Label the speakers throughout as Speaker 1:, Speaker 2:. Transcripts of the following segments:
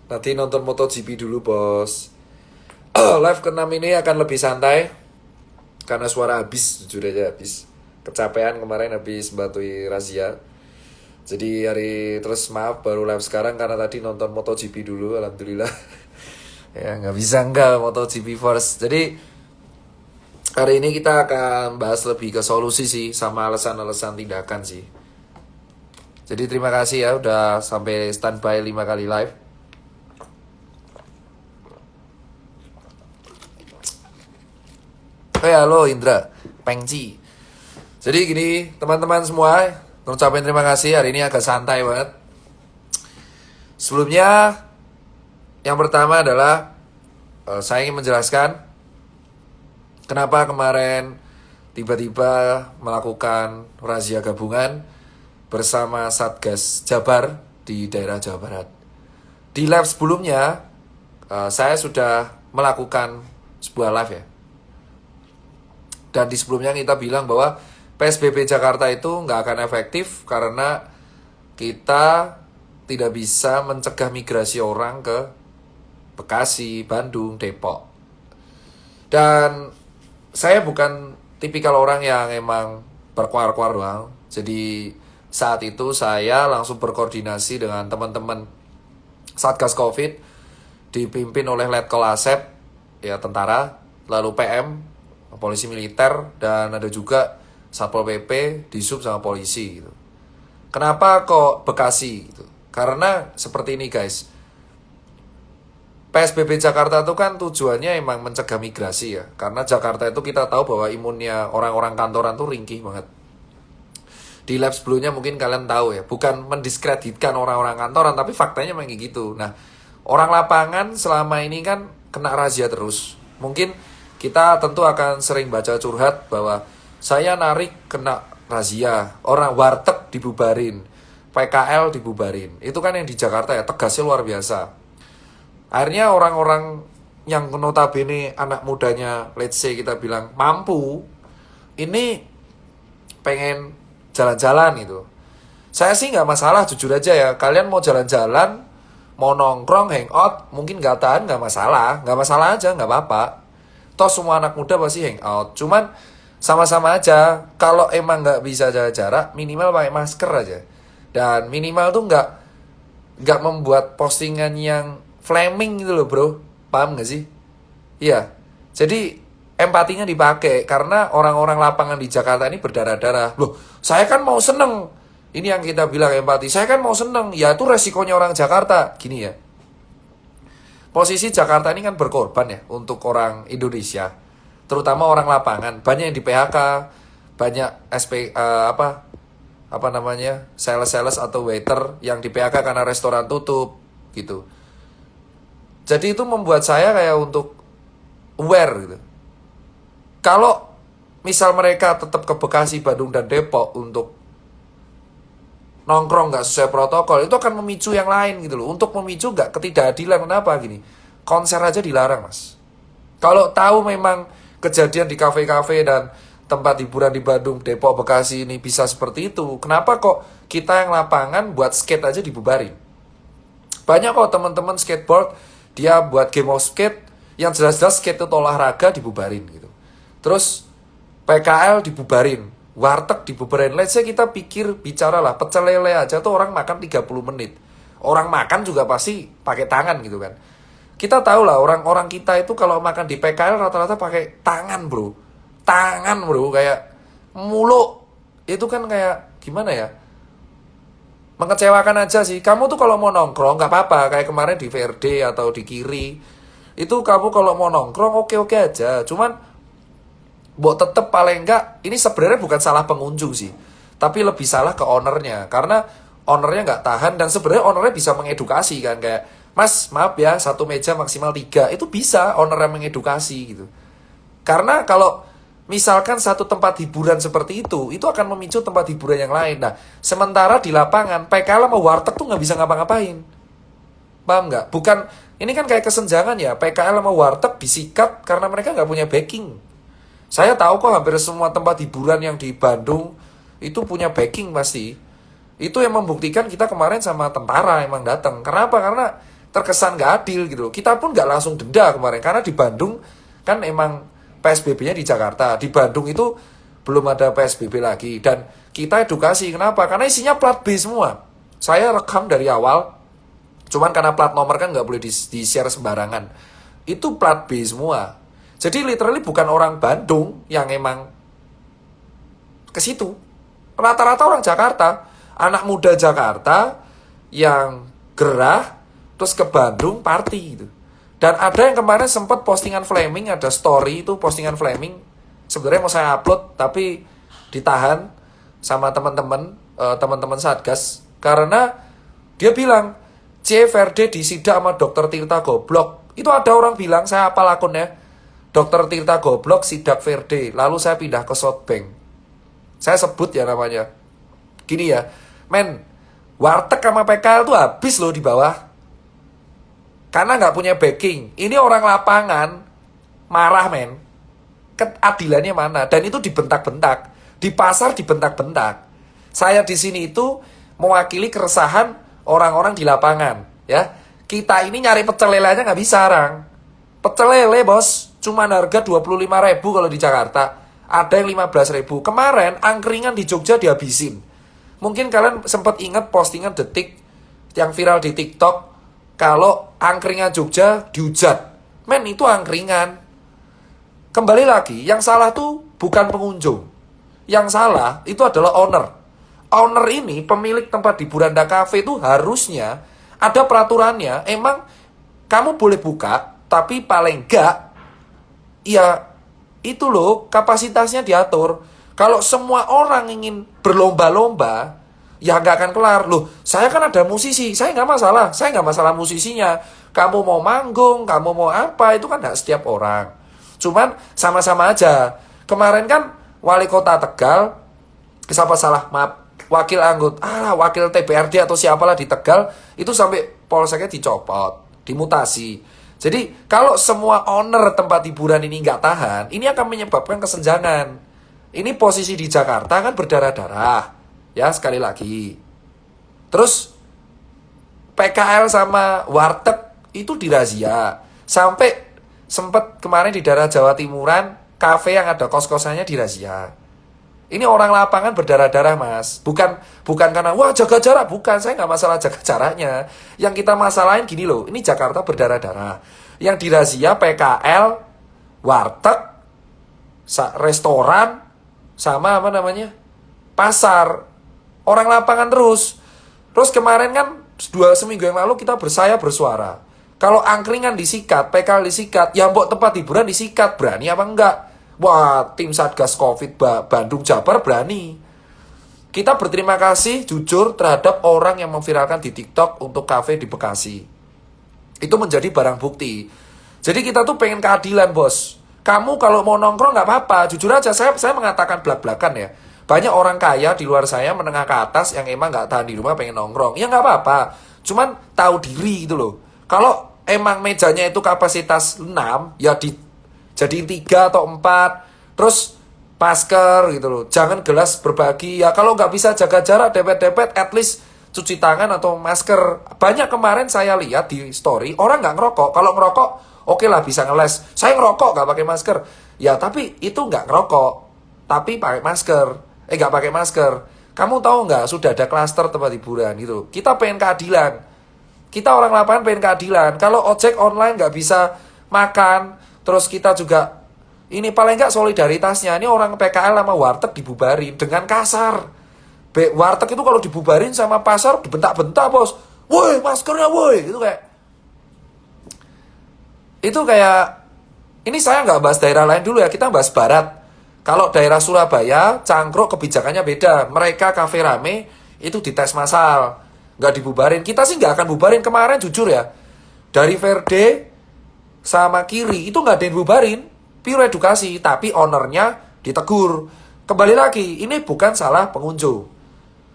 Speaker 1: Nanti nonton MotoGP dulu bos. Live ke-6 ini akan lebih santai. Karena suara habis, jujur aja habis. Kecapean kemarin habis batui razia. Jadi terus maaf baru live sekarang karena tadi nonton MotoGP dulu, alhamdulillah. Ya nggak bisa enggak MotoGP first. Jadi hari ini kita akan bahas lebih ke solusi sih sama alasan-alasan tindakan sih. Jadi terima kasih ya udah sampai standby 5 kali live. Halo Indra, Pengci. Jadi gini teman-teman semua, ngucapin terima kasih, hari ini agak santai banget. Sebelumnya, yang pertama adalah saya ingin menjelaskan kenapa kemarin tiba-tiba melakukan razia gabungan bersama Satgas Jabar di daerah Jawa Barat. Di live sebelumnya, saya sudah melakukan sebuah live ya. Dan di sebelumnya kita bilang bahwa PSBB Jakarta itu nggak akan efektif karena kita tidak bisa mencegah migrasi orang ke Bekasi, Bandung, Depok. Dan saya bukan tipikal orang yang emang berkuar-kuar doang. Jadi saat itu saya langsung berkoordinasi dengan teman-teman Satgas Covid dipimpin oleh Letkol Asep, ya tentara, lalu PM, polisi militer, dan ada juga Satpol PP, Disub sama polisi gitu. Kenapa kok Bekasi gitu? Karena seperti ini guys. PSBB Jakarta itu kan tujuannya emang mencegah migrasi ya. Karena Jakarta itu kita tahu bahwa imunnya orang-orang kantoran tuh ringkih banget. Di lab sebelumnya mungkin kalian tahu ya, bukan mendiskreditkan orang-orang kantoran, tapi faktanya memang kayak gitu. Nah, orang lapangan selama ini kan kena razia terus. Mungkin kita tentu akan sering baca curhat bahwa saya narik kena razia, orang warteg dibubarin, PKL dibubarin. Itu kan yang di Jakarta ya, tegasnya luar biasa. Akhirnya orang-orang yang notabene anak mudanya, let's say kita bilang mampu, ini pengen jalan-jalan gitu. Saya sih nggak masalah, jujur aja ya. Kalian mau jalan-jalan, mau nongkrong, hangout, mungkin nggak tahan, nggak masalah aja, nggak apa-apa. Toh semua anak muda pasti hangout. Cuman sama-sama aja. Kalau emang nggak bisa jaga jarak, minimal pakai masker aja. Dan minimal tuh nggak membuat postingan yang flaming gitu loh bro. Paham nggak sih? Iya. Jadi empatinya dipakai karena orang-orang lapangan di Jakarta ini berdarah-darah. Loh, saya kan mau seneng. Ini yang kita bilang empati. Saya kan mau seneng. Ya itu resikonya orang Jakarta. Gini ya. Posisi Jakarta ini kan berkorban ya untuk orang Indonesia, terutama orang lapangan. Banyak yang di PHK, banyak apa namanya, sales atau waiter yang di PHK karena restoran tutup gitu. Jadi itu membuat saya kayak untuk aware gitu. Kalau misal mereka tetap ke Bekasi, Bandung dan Depok untuk nongkrong nggak sesuai protokol, itu akan memicu yang lain gitu loh. Untuk memicu nggak ketidakadilan. Kenapa gini? Konser aja dilarang mas. Kalau tahu memang kejadian di kafe-kafe dan tempat hiburan di Bandung, Depok, Bekasi ini bisa seperti itu, kenapa kok kita yang lapangan buat skate aja dibubarin? Banyak kok teman-teman skateboard, dia buat game of skate, yang jelas-jelas skate itu olahraga dibubarin gitu. Terus PKL dibubarin, warteg dibubarin. Let's say kita bicara lah, pecel lele aja tuh orang makan 30 menit. Orang makan juga pasti pakai tangan gitu kan. Kita tahu lah orang-orang kita itu kalau makan di PKL rata-rata pakai tangan bro. Tangan bro, kayak muluk. Itu kan kayak gimana ya? Mengecewakan aja sih. Kamu tuh kalau mau nongkrong gak apa-apa. Kayak kemarin di VRD atau di Kiri. Itu kamu kalau mau nongkrong oke-oke aja. Cuman buat tetep paling enggak, ini sebenarnya bukan salah pengunjung sih, tapi lebih salah ke ownernya, karena ownernya nggak tahan. Dan sebenarnya ownernya bisa mengedukasi kan, kayak mas maaf ya, satu meja maksimal 3, itu bisa ownernya mengedukasi gitu. Karena kalau misalkan satu tempat hiburan seperti itu akan memicu tempat hiburan yang lain. Nah sementara di lapangan PKL sama warteg tuh nggak bisa ngapa-ngapain. Paham nggak? Bukan, ini kan kayak kesenjangan ya, PKL sama warteg disikat karena mereka nggak punya backing. Saya tahu kok hampir semua tempat hiburan yang di Bandung itu punya backing pasti. Itu yang membuktikan kita kemarin sama tentara emang datang. Kenapa? Karena terkesan nggak adil gitu. Kita pun nggak langsung denda kemarin, karena di Bandung kan emang PSBB-nya di Jakarta. Di Bandung itu belum ada PSBB lagi. Dan kita edukasi, kenapa? Karena isinya plat B semua. Saya rekam dari awal, cuman karena plat nomor kan nggak boleh di-share sembarangan. Itu plat B semua. Jadi literally bukan orang Bandung yang emang ke situ. Rata-rata orang Jakarta, anak muda Jakarta yang gerah, terus ke Bandung party gitu. Dan ada yang kemarin sempat postingan Fleming, ada story itu postingan Fleming. Sebenarnya mau saya upload, tapi ditahan sama teman-teman Satgas. Karena dia bilang, CFRD disidak sama Dokter Tirta goblok. Itu ada orang bilang, saya hafal akunnya, Dokter Tirta goblok sidak Verde. Lalu saya pindah ke Southbank. Saya sebut ya namanya. Gini ya, men, warteg sama PKL tuh habis loh di bawah. Karena nggak punya backing. Ini orang lapangan marah, men. Keadilannya mana? Dan itu dibentak-bentak. Di pasar dibentak-bentak. Saya di sini itu mewakili keresahan orang-orang di lapangan. Ya, kita ini nyari pecel lele aja nggak bisa, Rang. Pecel lele, bos, cuma harga 25.000 kalau di Jakarta. Ada yang 15.000. Kemarin angkringan di Jogja dihabisin. Mungkin kalian sempat ingat postingan detik yang viral di TikTok. Kalau angkringan Jogja dihujat. Men, itu angkringan. Kembali lagi, yang salah tuh bukan pengunjung. Yang salah itu adalah owner. Owner ini, pemilik tempat hiburan dan kafe itu harusnya ada peraturannya. Emang kamu boleh buka, tapi paling enggak, ya itu loh, kapasitasnya diatur. Kalau semua orang ingin berlomba-lomba, ya nggak akan kelar. Loh, saya kan ada musisi, saya nggak masalah. Saya nggak masalah musisinya. Kamu mau manggung, kamu mau apa, itu kan nggak setiap orang. Cuman sama-sama aja. Kemarin kan wali kota Tegal, siapa salah, maaf, wakil TBRD atau siapalah di Tegal, itu sampai polseknya dicopot, dimutasi. Jadi kalau semua owner tempat hiburan ini nggak tahan, ini akan menyebabkan kesenjangan. Ini posisi di Jakarta kan berdarah-darah. Ya, sekali lagi. Terus PKL sama warteg itu dirazia. Sampai sempat kemarin di daerah Jawa Timuran, kafe yang ada kos-kosannya dirazia. Ini orang lapangan berdarah-darah, Mas. Bukan karena wah jaga jarak, bukan. Saya nggak masalah jaga jaraknya. Yang kita masalahin gini loh, ini Jakarta berdarah-darah. Yang dirazia PKL, warteg, restoran, sama apa namanya, pasar. Orang lapangan terus. Terus kemarin kan 2 seminggu yang lalu kita bersuara. Kalau angkringan disikat, PKL disikat, ya mbok tempat hiburan disikat, berani apa enggak? Wah, tim Satgas Covid Bandung Jabar berani. Kita berterima kasih jujur terhadap orang yang memviralkan di TikTok untuk kafe di Bekasi. Itu menjadi barang bukti. Jadi kita tuh pengen keadilan, bos. Kamu kalau mau nongkrong nggak apa-apa. Jujur aja, saya mengatakan belak-belakan ya. Banyak orang kaya di luar saya, menengah ke atas, yang emang nggak tahan di rumah pengen nongkrong. Ya nggak apa-apa. Cuman tahu diri gitu loh. Kalau emang mejanya itu kapasitas 6, ya jadiin 3 atau 4. Terus masker gitu loh. Jangan gelas berbagi. Ya kalau nggak bisa jaga jarak, depet-depet, at least cuci tangan atau masker. Banyak kemarin saya lihat di story, orang nggak ngerokok. Kalau ngerokok, oke lah bisa ngeles. Saya ngerokok nggak pakai masker. Ya tapi itu nggak ngerokok, tapi pakai masker. Nggak pakai masker. Kamu tahu nggak, sudah ada klaster tempat hiburan gitu. Kita pengen keadilan. Kita orang lapangan pengen keadilan. Kalau ojek online nggak bisa makan, terus kita juga, ini paling nggak solidaritasnya. Ini orang PKL sama warteg dibubarin dengan kasar. Warteg itu kalau dibubarin sama pasar dibentak-bentak, bos. Woi, maskernya woi. Itu kayak, ini saya nggak bahas daerah lain dulu ya, kita bahas barat. Kalau daerah Surabaya, Cangkruk kebijakannya beda. Mereka kafe rame, itu dites massal. Nggak dibubarin. Kita sih nggak akan bubarin. Kemarin jujur ya, dari Verde sama Kiri, itu nggak ada yang bubarin. Pure edukasi, tapi ownernya ditegur. Kembali lagi, ini bukan salah pengunjung.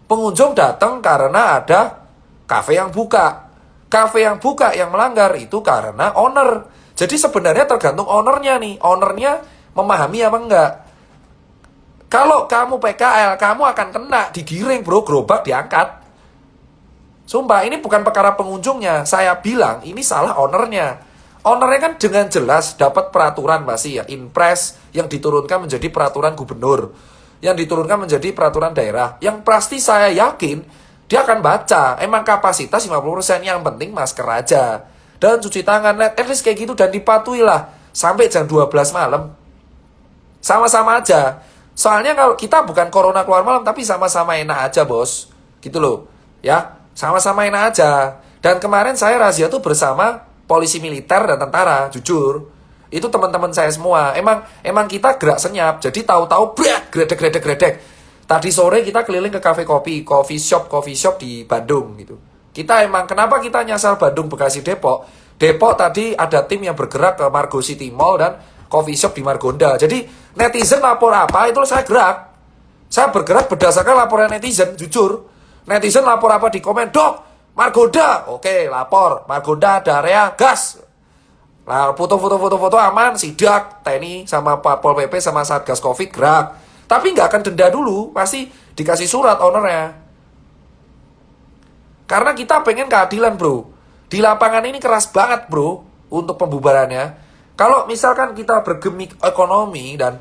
Speaker 1: Pengunjung datang karena ada kafe yang buka. Kafe yang buka yang melanggar itu karena owner. Jadi sebenarnya tergantung ownernya nih. Ownernya memahami apa enggak. Kalau kamu PKL, kamu akan kena, digiring bro, gerobak diangkat. Sumpah, ini bukan perkara pengunjungnya. Saya bilang, ini salah ownernya. Ownernya kan dengan jelas dapat peraturan pasti ya. Inpres yang diturunkan menjadi peraturan gubernur. Yang diturunkan menjadi peraturan daerah. Yang pasti saya yakin, dia akan baca. Emang kapasitas 50%, yang penting masker aja. Dan cuci tangan, at least kayak gitu. Dan dipatuhi lah. Sampai jam 12 malam. Sama-sama aja. Soalnya kalau kita bukan corona keluar malam, tapi sama-sama enak aja, bos. Gitu loh. Ya, sama-sama enak aja. Dan kemarin saya razia tuh bersama polisi militer dan tentara, jujur. Itu teman-teman saya semua. Emang kita gerak senyap. Jadi tahu-tahu gredek. Tadi sore kita keliling ke kafe kopi, coffee shop di Bandung gitu. Kita kenapa kita nyasar Bandung, Bekasi, Depok? Depok tadi ada tim yang bergerak ke Margo City Mall dan coffee shop di Margonda. Jadi netizen lapor apa, itu saya gerak. Saya bergerak berdasarkan laporan netizen, jujur. Netizen lapor apa di komen, "Dok, Margonda." Oke, lapor. Margonda ada area gas. Nah, foto aman, sidak, TNI sama Pol PP sama Satgas Covid gerak. Tapi nggak akan denda dulu, pasti dikasih surat ownernya. Karena kita pengen keadilan, bro. Di lapangan ini keras banget, bro, untuk pembubarannya. Kalau misalkan kita bergemik ekonomi dan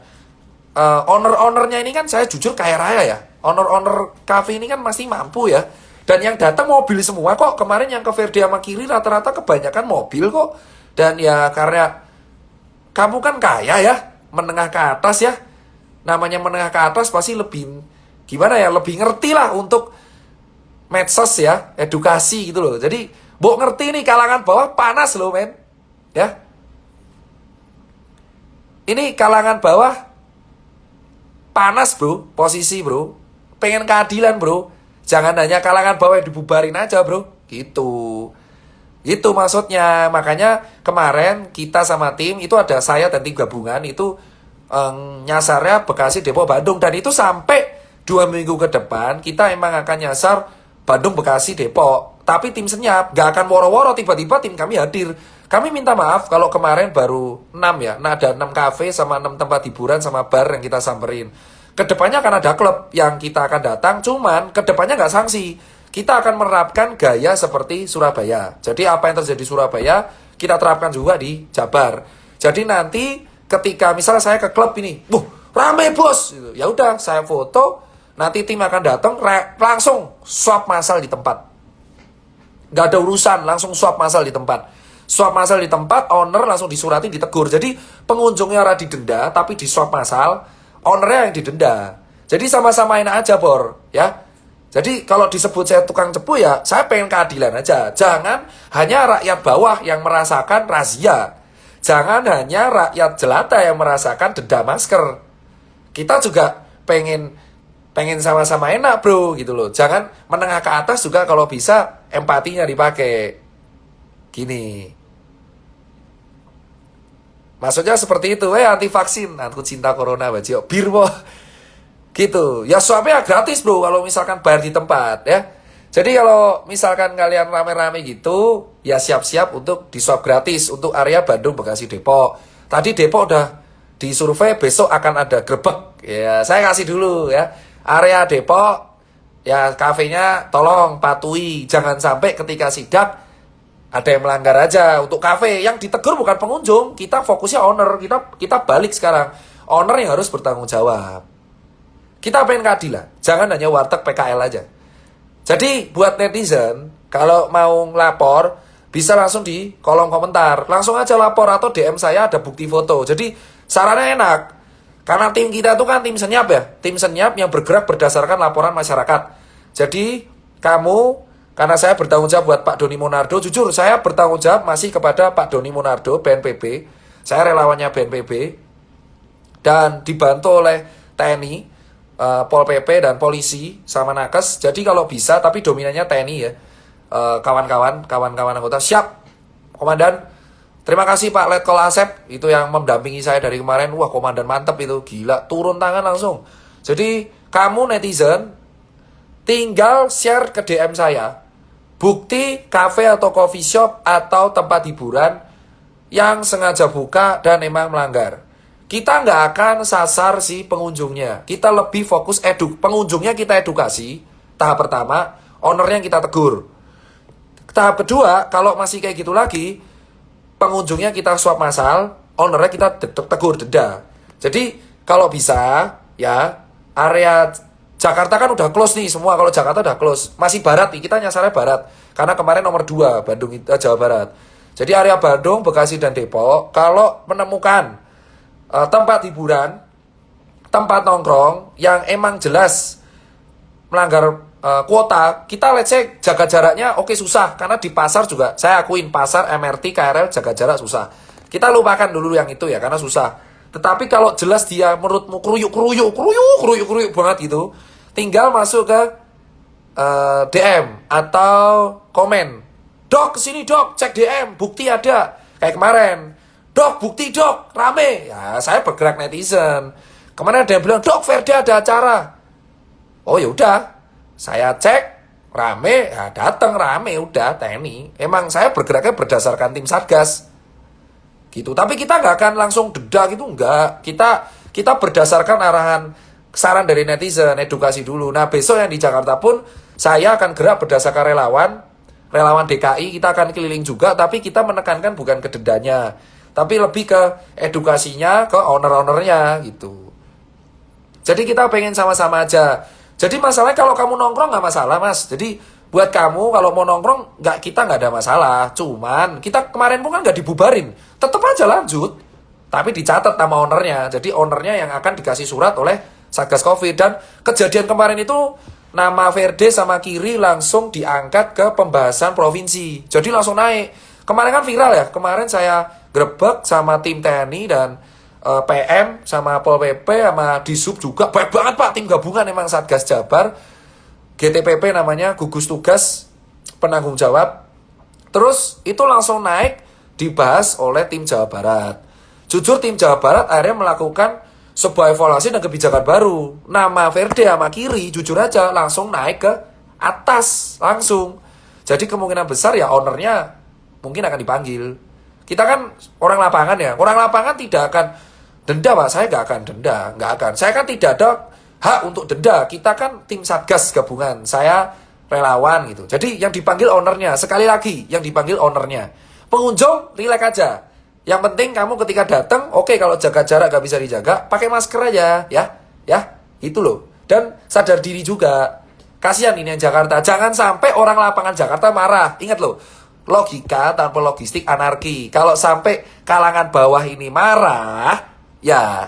Speaker 1: owner-ownernya ini kan saya jujur kaya raya ya. Owner-owner cafe ini kan masih mampu ya. Dan yang datang mobil semua kok. Kemarin yang ke Verde sama Kiri rata-rata kebanyakan mobil kok. Dan ya karena kamu kan kaya ya, menengah ke atas ya. Namanya menengah ke atas pasti lebih, gimana ya, lebih ngerti lah untuk medsos ya, edukasi gitu loh. Jadi, Mbok ngerti nih kalangan bawah panas loh men. Ya. Ini kalangan bawah panas bro, posisi bro. Pengen keadilan bro. Jangan hanya kalangan bawah yang dibubarin aja bro. Gitu. Itu maksudnya. Makanya kemarin kita sama tim, itu ada saya dan tim gabungan, itu nyasarnya Bekasi, Depok, Bandung. Dan itu sampai 2 minggu ke depan, kita emang akan nyasar Bandung, Bekasi, Depok. Tapi tim senyap, gak akan woro-woro tiba-tiba tim kami hadir. Kami minta maaf kalau kemarin baru 6 ya. Nah ada 6 kafe sama 6 tempat hiburan sama bar yang kita samperin. Kedepannya akan ada klub yang kita akan datang, cuman kedepannya gak sanksi. Kita akan menerapkan gaya seperti Surabaya. Jadi apa yang terjadi di Surabaya, kita terapkan juga di Jabar. Jadi nanti ketika misalnya saya ke klub ini, rame bos, ya udah saya foto, nanti tim akan datang, langsung swab massal di tempat. Gak ada urusan, langsung swab massal di tempat. Swab massal di tempat, owner langsung disurati, ditegur. Jadi pengunjungnya ora didenda, tapi di swab massal, ownernya yang didenda. Jadi sama-sama enak aja bor, ya. Jadi kalau disebut saya tukang cepu ya, saya pengen keadilan aja. Jangan hanya rakyat bawah yang merasakan razia. Jangan hanya rakyat jelata yang merasakan denda masker. Kita juga pengen sama-sama enak bro gitu loh. Jangan menengah ke atas juga kalau bisa empatinya dipakai. Gini. Maksudnya seperti itu. Anti vaksin, aku cinta corona bajio. Bir boh. Gitu. Ya swabnya gratis bro kalau misalkan bayar di tempat ya. Jadi kalau misalkan kalian rame-rame gitu, ya siap-siap untuk diswab gratis untuk area Bandung, Bekasi, Depok. Tadi Depok udah disurvei, besok akan ada grebek. Ya, saya kasih dulu ya. Area Depok, ya kafenya tolong patuhi. Jangan sampai ketika sidak ada yang melanggar aja. Untuk kafe yang ditegur bukan pengunjung, kita fokusnya owner. Kita balik sekarang. Owner yang harus bertanggung jawab. Kita pengen keadilan. Jangan hanya warteg PKL aja. Jadi buat netizen, kalau mau lapor, bisa langsung di kolom komentar. Langsung aja lapor atau DM saya ada bukti foto. Jadi sarannya enak. Karena tim kita itu kan tim senyap ya. Tim senyap yang bergerak berdasarkan laporan masyarakat. Jadi kamu, karena saya bertanggung jawab buat Pak Doni Monardo. Jujur saya bertanggung jawab masih kepada Pak Doni Monardo, BNPB. Saya relawannya BNPB. Dan dibantu oleh TNI. Pol PP dan polisi sama nakes. Jadi kalau bisa, tapi dominannya TNI ya. Kawan-kawan anggota siap, komandan. Terima kasih Pak Letkol Asep, itu yang mendampingi saya dari kemarin. Wah komandan mantep itu, gila, turun tangan langsung. Jadi kamu netizen tinggal share ke DM saya bukti kafe atau coffee shop atau tempat hiburan yang sengaja buka dan emang melanggar. Kita nggak akan sasar si pengunjungnya. Kita lebih fokus pengunjungnya kita edukasi. Tahap pertama, ownernya kita tegur. Tahap kedua, kalau masih kayak gitu lagi, pengunjungnya kita swab massal, ownernya kita tegur denda. Jadi kalau bisa ya, area Jakarta kan udah close nih semua. Kalau Jakarta udah close, masih barat nih, kita nyasarnya barat. Karena kemarin nomor 2 Bandung, Jawa Barat. Jadi area Bandung, Bekasi dan Depok, kalau menemukan tempat hiburan, tempat nongkrong yang emang jelas melanggar kuota, kita let's say jaga jaraknya oke susah, karena di pasar juga saya akuin pasar MRT KRL jaga jarak susah. Kita lupakan dulu yang itu ya karena susah. Tetapi kalau jelas dia menurutmu keruyuk banget gitu, tinggal masuk ke DM atau komen. Dok kesini dok, cek DM, bukti ada. Kayak kemarin, dok bukti dok, rame. Ya saya bergerak netizen. Kemarin ada yang bilang, dok Ferdi ada acara. Oh ya udah, saya cek rame, ya datang rame udah TNI. Emang saya bergeraknya berdasarkan tim Satgas gitu. Tapi kita nggak akan langsung denda gitu, nggak. Kita berdasarkan arahan saran dari netizen, edukasi dulu. Nah besok yang di Jakarta pun saya akan gerak berdasarkan relawan DKI. Kita akan keliling juga, tapi kita menekankan bukan ke dendanya, tapi lebih ke edukasinya, ke owner-ownernya gitu. Jadi kita pengen sama-sama aja. Jadi masalahnya kalau kamu nongkrong nggak masalah mas. Jadi buat kamu kalau mau nongkrong kita nggak ada masalah. Cuman kita kemarin pun kan nggak dibubarin, tetap aja lanjut. Tapi dicatat nama ownernya. Jadi ownernya yang akan dikasih surat oleh Satgas Covid. Dan kejadian kemarin itu nama Verde sama Kiri langsung diangkat ke pembahasan provinsi. Jadi langsung naik. Kemarin kan viral ya. Kemarin saya grebek sama tim TNI dan PM sama Pol PP sama Disub juga. Baik banget Pak, tim gabungan emang Satgas Jabar, GTPP namanya, gugus tugas penanggung jawab. Terus itu langsung naik dibahas oleh tim Jawa Barat. Jujur tim Jawa Barat akhirnya melakukan sebuah evaluasi dan kebijakan baru. Nama Verde sama Kiri jujur aja langsung naik ke atas langsung. Jadi kemungkinan besar ya ownernya mungkin akan dipanggil. Kita kan orang lapangan ya, orang lapangan tidak akan denda Pak, saya nggak akan denda, nggak akan. Saya kan tidak ada hak untuk denda, kita kan tim Satgas gabungan, saya relawan gitu. Jadi yang dipanggil ownernya, sekali lagi yang dipanggil ownernya. Pengunjung relax aja. Yang penting kamu ketika datang, oke, kalau jaga jarak gak bisa dijaga, pakai masker aja, ya, itu loh. Dan sadar diri juga. Kasihan ini yang Jakarta, jangan sampai orang lapangan Jakarta marah. Ingat loh, logika tanpa logistik anarki. Kalau sampai kalangan bawah ini marah, ya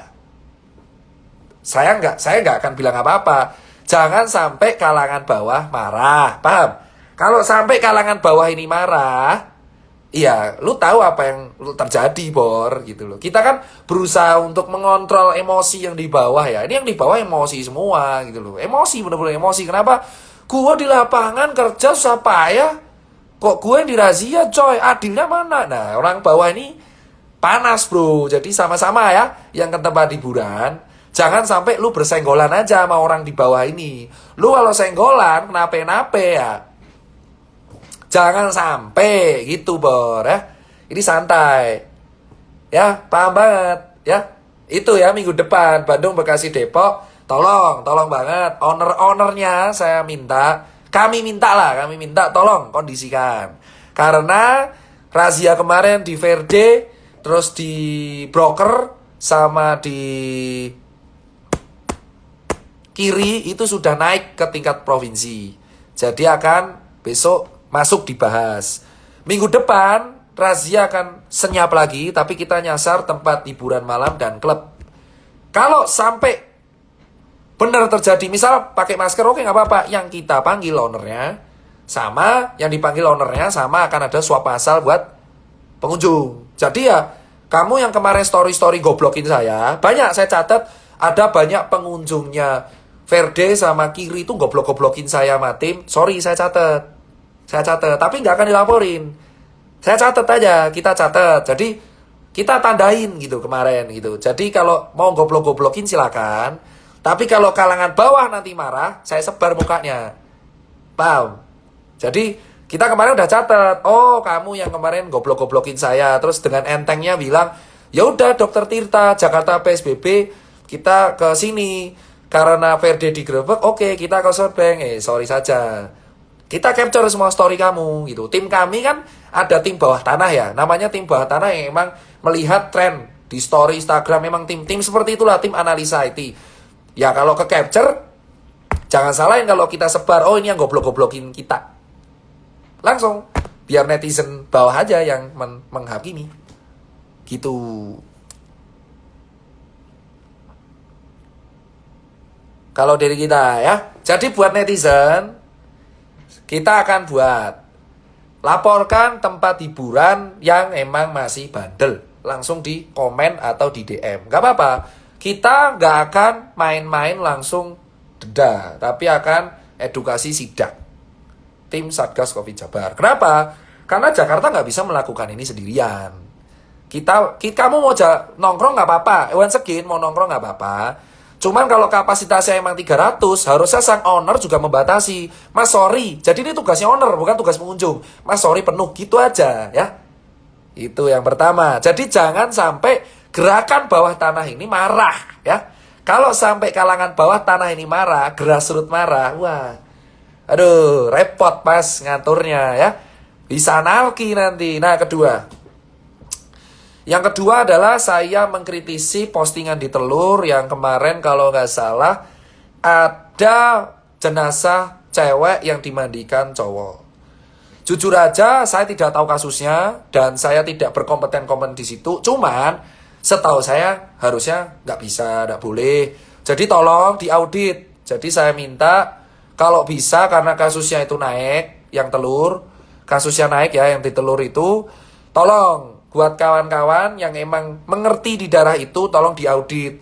Speaker 1: saya nggak akan bilang apa-apa. Jangan sampai kalangan bawah marah, paham? Kalau sampai kalangan bawah ini marah, iya, lu tahu apa yang terjadi, Bor, gitu loh. Kita kan berusaha untuk mengontrol emosi yang di bawah ya. Ini yang di bawah emosi semua, gitu loh. Emosi, bener-bener emosi. Kenapa? Gua di lapangan kerja susah payah, kok gue yang dirazia, coy? Adilnya mana? Nah, orang bawah ini panas bro, jadi sama-sama ya yang ke tempat hiburan. Jangan sampai lu bersenggolan aja sama orang di bawah ini. Lu kalau senggolan kenapa-napa ya, jangan sampai gitu Bor ya. Ini santai ya, paham banget ya. Itu ya minggu depan Bandung, Bekasi, Depok. Tolong banget owner-ownernya saya minta, kami minta tolong kondisikan. Karena razia kemarin di Verde, terus di broker sama di Kiri itu sudah naik ke tingkat provinsi. Jadi akan besok masuk dibahas. Minggu depan razia akan senyap lagi, tapi kita nyasar tempat hiburan malam dan klub. Kalau sampai benar terjadi, misal pakai masker oke nggak apa-apa, yang kita panggil ownernya sama, yang dipanggil ownernya sama, akan ada swab massal buat pengunjung. Jadi ya, kamu yang kemarin story-story goblokin saya, banyak saya catat, ada banyak pengunjungnya Verde sama Kiri itu goblok-goblokin saya sama tim. Sorry, saya catat, tapi nggak akan dilaporin. Saya catat aja, kita catat. Jadi kita tandain gitu kemarin gitu. Jadi kalau mau goblok-goblokin silakan. Tapi kalau kalangan bawah nanti marah, saya sebar mukanya. Paham? Jadi kita kemarin udah catat, oh kamu yang kemarin goblok-goblokin saya, terus dengan entengnya bilang, ya udah Dokter Tirta, Jakarta PSBB, kita ke sini karena Verde digerebek, oke kita ke Southbank, sorry saja. Kita capture semua story kamu gitu. Tim kami kan ada tim bawah tanah ya. Namanya tim bawah tanah yang emang melihat tren di story Instagram. Memang tim seperti itulah, tim analisa IT. Ya kalau ke capture, jangan salahin kalau kita sebar, oh ini yang goblok-goblokin kita. Langsung, biar netizen bawah aja yang menghakimi. Gitu. Kalau dari kita ya. Jadi buat netizen, kita akan buat laporkan tempat hiburan yang emang masih bandel. Langsung di komen atau di DM. Gak apa-apa. Kita gak akan main-main langsung denda. Tapi akan edukasi sidak. Tim Satgas Covid Jabar. Kenapa? Karena Jakarta gak bisa melakukan ini sendirian. Kamu mau nongkrong gak apa-apa. Once again, mau nongkrong gak apa-apa. Cuman kalau kapasitasnya emang 300, harusnya sang owner juga membatasi. Mas sorry, jadi ini tugasnya owner, bukan tugas pengunjung. Mas sorry penuh, gitu aja ya. Itu yang pertama. Jadi jangan sampai gerakan bawah tanah ini marah ya. Kalau sampai kalangan bawah tanah ini marah, grassroots marah, wah. Aduh, repot pas ngaturnya ya. Bisa anarki nanti. Nah, yang kedua adalah saya mengkritisi postingan di Telur yang kemarin kalau nggak salah ada jenazah cewek yang dimandikan cowok. Jujur aja saya tidak tahu kasusnya dan saya tidak berkompeten komen di situ. Cuman setahu saya harusnya nggak bisa, nggak boleh. Jadi tolong diaudit. Jadi saya minta kalau bisa karena kasusnya itu naik, yang Telur, kasusnya naik ya yang di Telur itu, tolong buat kawan-kawan yang emang mengerti di daerah itu tolong diaudit.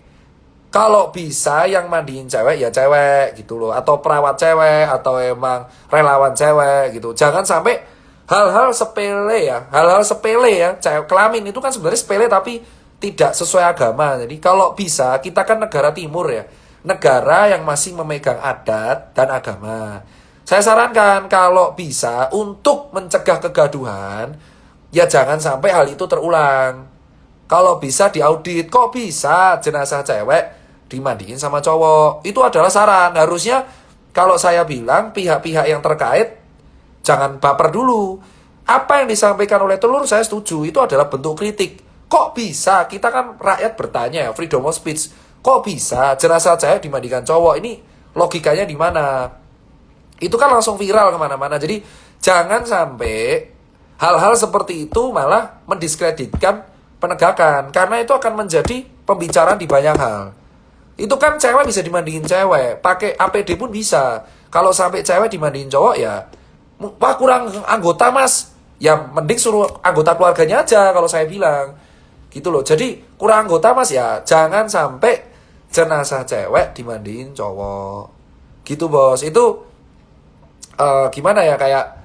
Speaker 1: Kalau bisa yang mandiin cewek ya cewek gitu loh. Atau perawat cewek atau emang relawan cewek gitu. Jangan sampai hal-hal sepele ya. Hal-hal sepele ya. Cewek kelamin itu kan sebenarnya sepele tapi tidak sesuai agama. Jadi kalau bisa, kita kan negara timur ya. Negara yang masih memegang adat dan agama. Saya sarankan kalau bisa untuk mencegah kegaduhan, ya jangan sampai hal itu terulang. Kalau bisa diaudit, kok bisa jenazah cewek dimandiin sama cowok? Itu adalah saran. Harusnya kalau saya bilang pihak-pihak yang terkait jangan baper dulu. Apa yang disampaikan oleh Telur saya setuju. Itu adalah bentuk kritik. Kok bisa? Kita kan rakyat bertanya ya, freedom of speech. Kok bisa jenazah cewek dimandikan cowok? Ini logikanya di mana? Itu kan langsung viral kemana-mana. Jadi jangan sampai hal-hal seperti itu malah mendiskreditkan penegakan. Karena itu akan menjadi pembicaraan di banyak hal. Itu kan cewek bisa dimandiin cewek. Pakai APD pun bisa. Kalau sampai cewek dimandiin cowok ya, wah kurang anggota mas. Ya mending suruh anggota keluarganya aja kalau saya bilang. Gitu loh. Jadi kurang anggota mas ya. Jangan sampai jenazah cewek dimandiin cowok. Gitu bos. Itu gimana ya kayak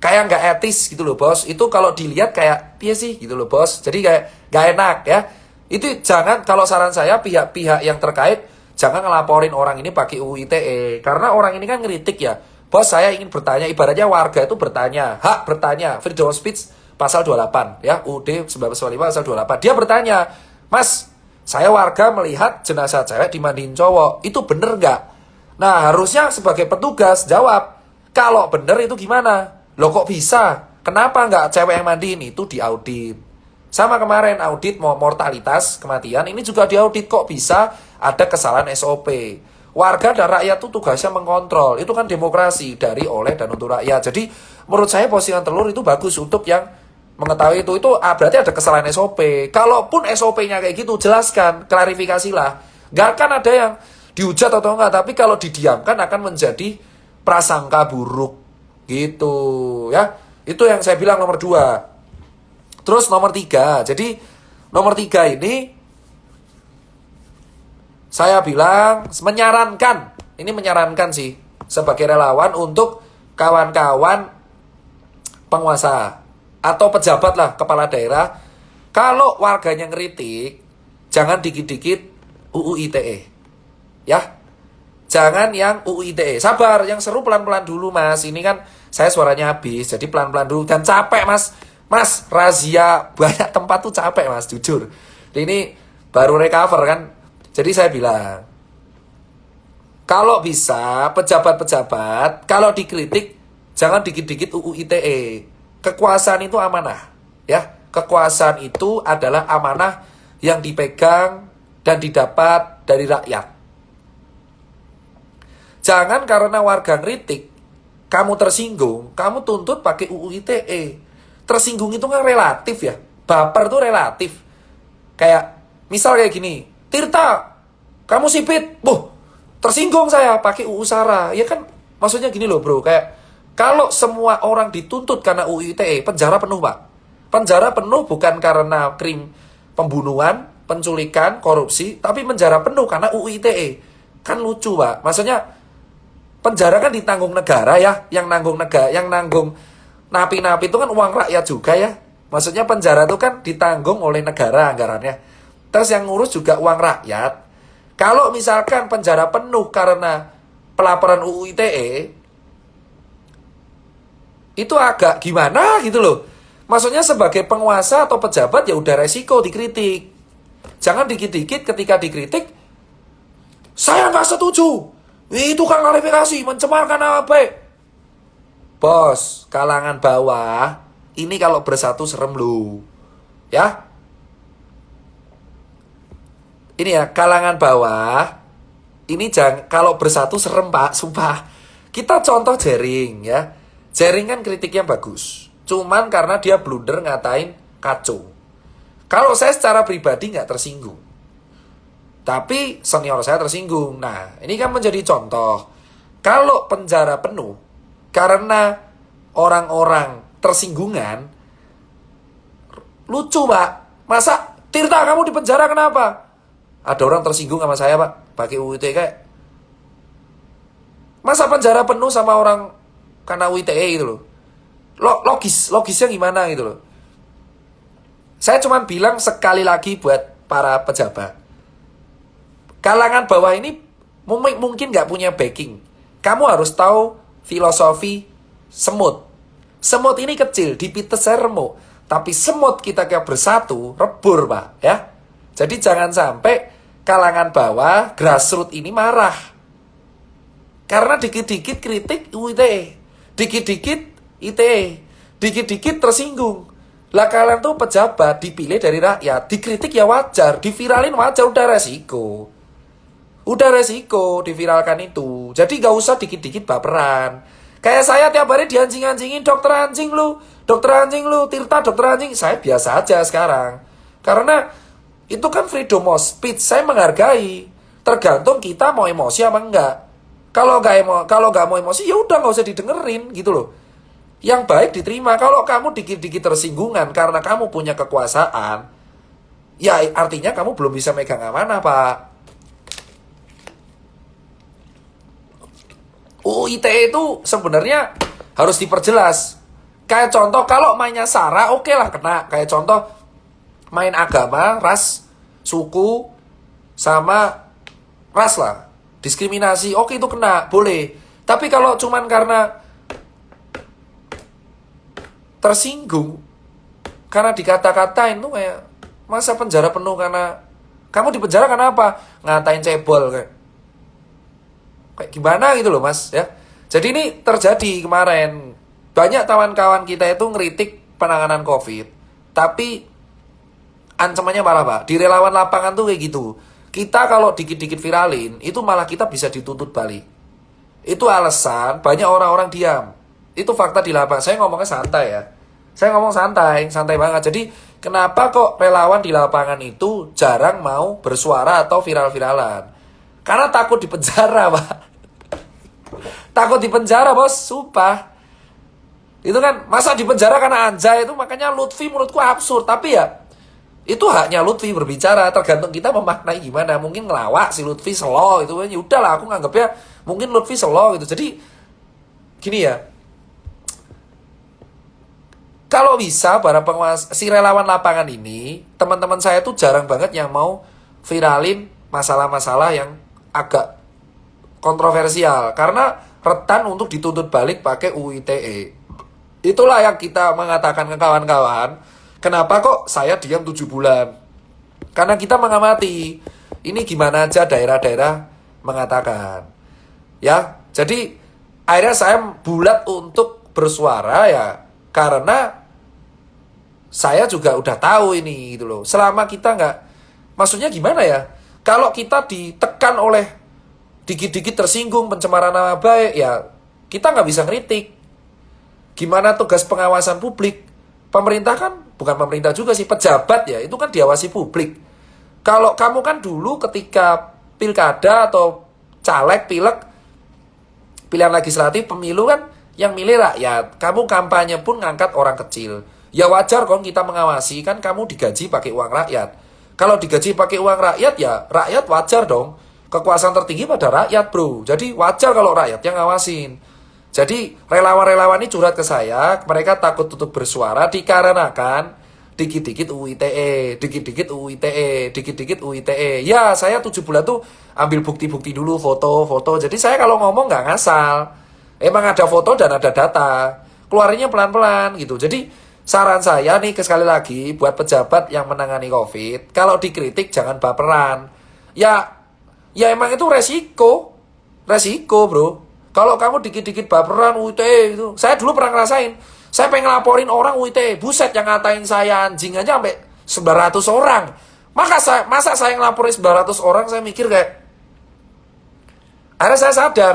Speaker 1: nggak etis gitu loh bos. Itu kalau dilihat kayak piye sih gitu loh bos. Jadi kayak nggak enak ya. Itu jangan, kalau saran saya pihak-pihak yang terkait jangan ngelaporin orang ini pakai UU ITE. Karena orang ini kan ngeritik ya. Bos saya ingin bertanya, ibaratnya warga itu bertanya, hak bertanya, freedom of speech pasal 28 ya, UUD 1945 pasal 28. Dia bertanya, mas saya warga melihat jenazah cewek dimandiin cowok, itu bener nggak? Nah harusnya sebagai petugas jawab, kalau bener itu gimana? Loh kok bisa? Kenapa nggak cewek yang mandiin? Itu diaudit. Sama kemarin audit mortalitas kematian, ini juga diaudit. Kok bisa ada kesalahan SOP? Warga dan rakyat itu tugasnya mengontrol. Itu kan demokrasi dari, oleh, dan untuk rakyat. Jadi menurut saya postingan Telur itu bagus untuk yang mengetahui itu. Itu berarti ada kesalahan SOP. Kalaupun SOP-nya kayak gitu, jelaskan, klarifikasilah. Nggak akan ada yang dihujat atau enggak. Tapi kalau didiamkan akan menjadi prasangka buruk. Gitu ya. Itu yang saya bilang nomor 2. Terus nomor 3. Jadi nomor 3 ini saya bilang menyarankan sih sebagai relawan untuk kawan-kawan penguasa atau pejabat lah, kepala daerah, kalau warganya ngeritik jangan dikit-dikit UU ITE ya. Jangan yang UU ITE. Sabar, yang seru pelan-pelan dulu mas. Ini kan saya suaranya habis, jadi pelan-pelan dulu. Dan capek mas. Mas, razia banyak tempat tuh capek mas, jujur. Ini baru recover kan. Jadi saya bilang, Kalau bisa, pejabat-pejabat, kalau dikritik, jangan dikit-dikit UU ITE. Kekuasaan itu amanah. Ya, kekuasaan itu adalah amanah yang dipegang dan didapat dari rakyat. Jangan karena warga ngeritik, kamu tersinggung, kamu tuntut pakai UU ITE. Tersinggung itu kan relatif ya. Baper itu relatif. Kayak, misal kayak gini, Tirta, kamu sipit, tersinggung saya pakai UU SARA. Ya kan, maksudnya gini loh bro, kayak, kalau semua orang dituntut karena UU ITE, penjara penuh pak. Penjara penuh bukan karena krim pembunuhan, penculikan, korupsi, tapi penjara penuh karena UU ITE. Kan lucu pak, maksudnya, penjara kan ditanggung negara ya, yang nanggung negara, yang nanggung napi-napi itu kan uang rakyat juga ya. Maksudnya penjara itu kan ditanggung oleh negara anggarannya. Terus yang ngurus juga uang rakyat. Kalau misalkan penjara penuh karena pelaporan UU ITE, itu agak gimana gitu loh. Maksudnya sebagai penguasa atau pejabat ya udah resiko dikritik. Jangan dikit-dikit ketika dikritik, saya nggak setuju. Itu kan klarifikasi, mencemarkan nama baik. Bos, kalangan bawah, ini kalau bersatu serem lu. Ya. Ini ya, kalangan bawah, ini kalau bersatu serem pak, sumpah. Kita contoh Jering ya. Jering kan kritiknya bagus. Cuman karena dia blunder ngatain kacau. Kalau saya secara pribadi nggak tersinggung. Tapi senior saya tersinggung. Nah, ini kan menjadi contoh. Kalau penjara penuh karena orang-orang tersinggungan, lucu pak. Masa Tirta kamu di penjara kenapa? Ada orang tersinggung sama saya pak, pakai UU ITE kayak. Masa penjara penuh sama orang karena UU ITE gitu loh. Logisnya gimana gitu loh. Saya cuma bilang sekali lagi buat para pejabat. Kalangan bawah ini mungkin nggak punya backing. Kamu harus tahu filosofi semut. Semut ini kecil, dipites saya remuk. Tapi semut kita kayak bersatu, rebur pak. Ya. Jadi jangan sampai kalangan bawah, grassroots ini marah. Karena dikit-dikit kritik ITE. Dikit-dikit ITE. Dikit-dikit tersinggung. Lah kalian tuh pejabat, dipilih dari rakyat. Dikritik ya wajar, diviralin wajar, udah resiko. Udah resiko diviralkan itu. Jadi gak usah dikit-dikit baperan. Kayak saya tiap hari dianjing-anjingin, dokter anjing lu, Tirta dokter anjing. Saya biasa aja sekarang. Karena itu kan freedom of speech, saya menghargai. Tergantung kita mau emosi apa enggak. Kalau gak mau emosi ya udah gak usah didengerin gitu loh. Yang baik diterima. Kalau kamu dikit-dikit tersinggungan karena kamu punya kekuasaan, ya artinya kamu belum bisa megang amanah pak. UU ITE itu sebenarnya harus diperjelas. Kayak contoh kalau mainnya SARA oke lah kena. Kayak contoh main agama, ras, suku, sama ras lah. Diskriminasi, oke itu kena, boleh. Tapi kalau cuman karena tersinggung, karena dikata-katain tuh kayak, masa penjara penuh karena, kamu di penjara karena apa? Ngatain cebol kayak gimana gitu loh mas ya. Jadi ini terjadi kemarin. Banyak kawan-kawan kita itu ngeritik penanganan COVID. Tapi ancamannya parah pak. Di relawan lapangan tuh kayak gitu. Kita kalau dikit-dikit viralin, itu malah kita bisa dituntut balik. Itu alasan banyak orang-orang diam. Itu fakta di lapangan. Saya ngomongnya santai ya. Saya ngomong santai banget. Jadi kenapa kok relawan di lapangan itu jarang mau bersuara atau viral-viralan? Karena takut di penjara, Pak. Takut di penjara, bos, sumpah. Itu kan, masa di penjara karena anjay itu, makanya Lutfi menurutku absurd. Tapi ya, itu haknya Lutfi berbicara, tergantung kita memaknai gimana. Mungkin ngelawak si Lutfi selo, itu kan, ya udahlah aku nganggapnya mungkin Lutfi selo gitu. Jadi, gini ya, kalau bisa para penguasa, si relawan lapangan ini, teman-teman saya tuh jarang banget yang mau viralin masalah-masalah yang agak kontroversial karena rentan untuk dituntut balik pakai UU ITE. Itulah yang kita mengatakan ke kawan-kawan, kenapa kok saya diam 7 bulan? Karena kita mengamati ini gimana aja daerah-daerah mengatakan. Ya, jadi akhirnya saya bulat untuk bersuara ya karena saya juga udah tahu ini gitu loh. Selama kita nggak, maksudnya gimana ya? Kalau kita ditekan oleh dikit-dikit tersinggung pencemaran nama baik, ya kita nggak bisa ngeritik. Gimana tugas pengawasan publik? Pemerintah kan, bukan pemerintah juga sih, pejabat ya, itu kan diawasi publik. Kalau kamu kan dulu ketika pilkada atau caleg, pilek, pilihan legislatif, pemilu kan yang milih rakyat. Kamu kampanye pun ngangkat orang kecil. Ya wajar kan kita mengawasi, kan kamu digaji pakai uang rakyat. Kalau digaji pakai uang rakyat, ya rakyat wajar dong. Kekuasaan tertinggi pada rakyat, bro. Jadi wajar kalau rakyat yang ngawasin. Jadi relawan-relawan ini curhat ke saya, mereka takut untuk bersuara dikarenakan dikit-dikit UU ITE, dikit-dikit UU ITE, dikit-dikit UU ITE. Ya, saya 7 bulan tuh ambil bukti-bukti dulu, foto-foto. Jadi saya kalau ngomong nggak ngasal. Emang ada foto dan ada data. Keluarinnya pelan-pelan gitu. Jadi saran saya nih sekali lagi buat pejabat yang menangani COVID, kalau dikritik jangan baperan. Ya emang itu resiko. Resiko, bro. Kalau kamu dikit-dikit baperan UITE itu. Saya dulu pernah ngerasain. Saya pengen laporin orang UITE. Buset yang ngatain saya anjing aja sampai 900 orang. Masa saya ngelaporin 900 orang, saya mikir kayak, akhirnya saya sadar,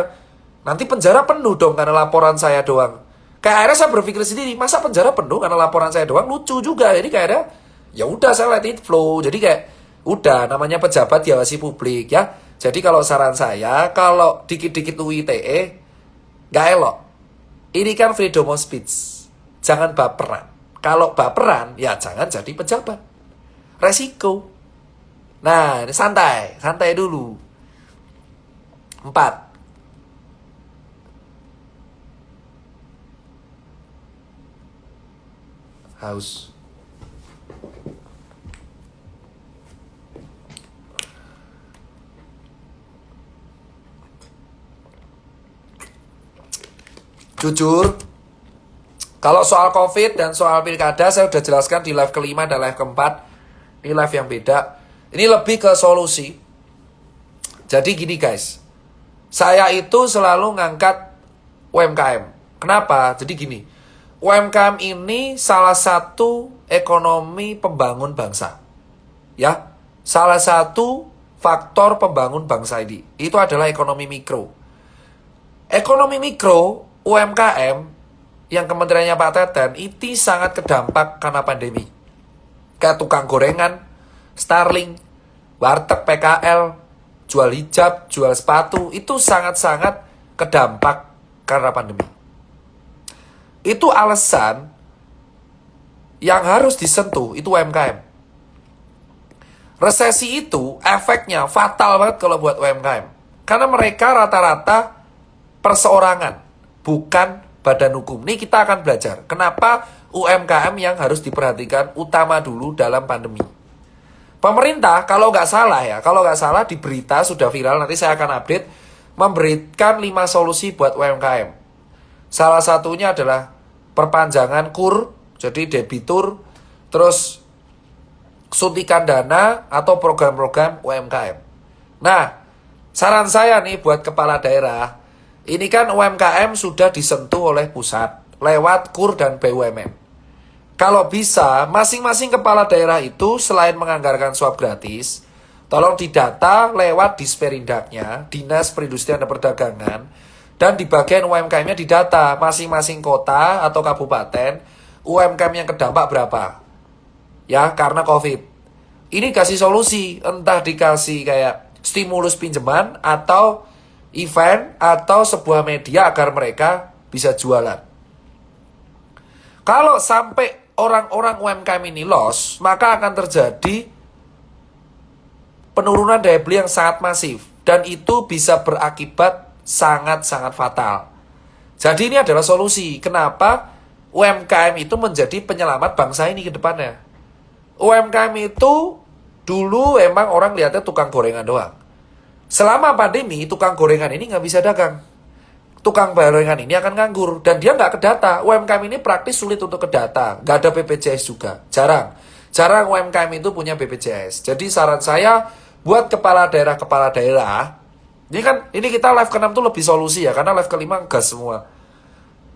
Speaker 1: nanti penjara penuh dong karena laporan saya doang. Kayak akhirnya saya berpikir sendiri, masa penjara penuh karena laporan saya doang? Lucu juga. Jadi kayaknya ya udah saya let it flow. Jadi kayak udah, namanya pejabat diawasi publik ya. Jadi kalau saran saya, kalau dikit-dikit UU ITE nggak elok. Ini kan freedom of speech. Jangan baperan. Kalau baperan ya jangan jadi pejabat. Resiko. Nah, ini santai, santai dulu. 4. Haus. Jujur, kalau soal COVID dan soal pilkada saya udah jelaskan di live kelima dan live keempat. Ini live yang beda. Ini lebih ke solusi. Jadi gini guys, saya itu selalu ngangkat UMKM. Kenapa? Jadi gini, UMKM ini salah satu ekonomi pembangun bangsa. Ya, salah satu faktor pembangun bangsa ini. Itu adalah ekonomi mikro. Ekonomi mikro, UMKM, yang kementeriannya Pak Teten, itu sangat kedampak karena pandemi. Kayak tukang gorengan, Starling, warteg PKL, jual hijab, jual sepatu, itu sangat-sangat kedampak karena pandemi. Itu alasan yang harus disentuh, itu UMKM. Resesi itu efeknya fatal banget kalau buat UMKM. Karena mereka rata-rata perseorangan, bukan badan hukum. Ini kita akan belajar kenapa UMKM yang harus diperhatikan utama dulu dalam pandemi. Pemerintah kalau nggak salah ya, kalau nggak salah di berita sudah viral, nanti saya akan update, memberikan 5 solusi buat UMKM. Salah satunya adalah perpanjangan KUR, jadi debitur, terus suntikan dana atau program-program UMKM. Nah, saran saya nih buat kepala daerah, ini kan UMKM sudah disentuh oleh pusat lewat KUR dan BUMN. Kalau bisa, masing-masing kepala daerah itu selain menganggarkan swab gratis, tolong didata lewat Disperindaknya, Dinas Perindustrian dan Perdagangan, dan di bagian UMKM-nya didata masing-masing kota atau kabupaten, UMKM yang terdampak berapa. Ya, karena COVID. Ini kasih solusi, entah dikasih kayak stimulus pinjaman, atau event, atau sebuah media agar mereka bisa jualan. Kalau sampai orang-orang UMKM ini loss, maka akan terjadi penurunan daya beli yang sangat masif. Dan itu bisa berakibat sangat-sangat fatal. Jadi ini adalah solusi. Kenapa UMKM itu menjadi penyelamat bangsa ini ke depannya. UMKM itu dulu emang orang lihatnya tukang gorengan doang. Selama pandemi, tukang gorengan ini nggak bisa dagang. Tukang gorengan ini akan nganggur. Dan dia nggak kedata. UMKM ini praktis sulit untuk kedata. Nggak ada BPJS juga. Jarang UMKM itu punya BPJS. Jadi saran saya buat kepala daerah Ini kita live ke-6 tuh lebih solusi ya, karena live ke-5 gas semua.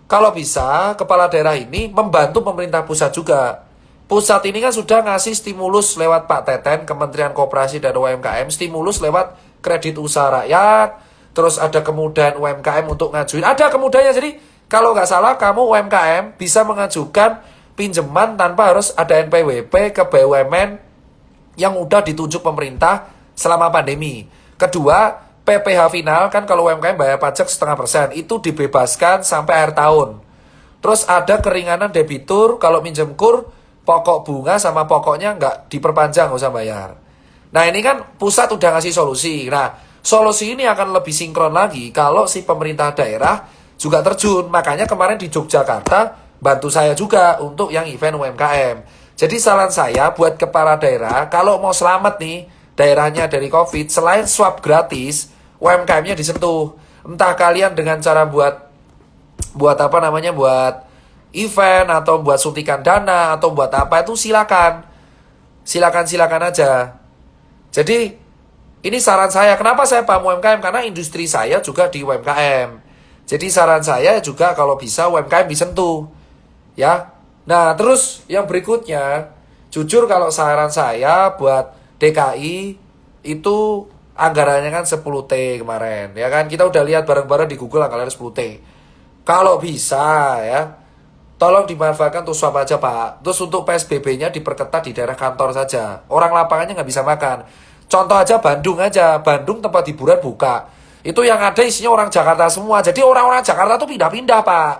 Speaker 1: Kalau bisa, kepala daerah ini membantu pemerintah pusat juga. Pusat ini kan sudah ngasih stimulus lewat Pak Teten, Kementerian Koperasi dan UMKM, stimulus lewat kredit usaha rakyat, terus ada kemudahan UMKM untuk ngajuin. Ada kemudahannya, jadi kalau nggak salah kamu UMKM bisa mengajukan pinjaman tanpa harus ada NPWP ke BUMN yang udah ditunjuk pemerintah selama pandemi. Kedua, PPh final kan kalau UMKM bayar pajak 0,5%, itu dibebaskan sampai akhir tahun. Terus ada keringanan debitur kalau minjem kur, pokok bunga sama pokoknya nggak diperpanjang, nggak usah bayar. Nah ini kan pusat udah ngasih solusi. Nah solusi ini akan lebih sinkron lagi kalau si pemerintah daerah juga terjun. Makanya kemarin di Yogyakarta bantu saya juga untuk yang event UMKM. Jadi saran saya buat kepala daerah, kalau mau selamat nih daerahnya dari COVID, selain swab gratis, UMKM-nya disentuh. Entah kalian dengan cara buat apa namanya, buat event atau buat suntikan dana atau buat apa, itu silakan aja. Jadi ini saran saya. Kenapa saya paham UMKM? Karena industri saya juga di UMKM. Jadi saran saya juga kalau bisa UMKM disentuh ya. Nah terus yang berikutnya, jujur kalau saran saya buat DKI itu anggarannya kan 10T kemarin ya kan. Kita udah lihat bareng-bareng di Google anggarannya 10T. Kalau bisa ya, tolong dimanfaatkan untuk swab aja Pak. Terus untuk PSBB-nya diperketat di daerah kantor saja. Orang lapangannya nggak bisa makan. Contoh aja Bandung aja. Bandung tempat hiburan buka. Itu yang ada isinya orang Jakarta semua. Jadi orang-orang Jakarta tuh pindah-pindah Pak.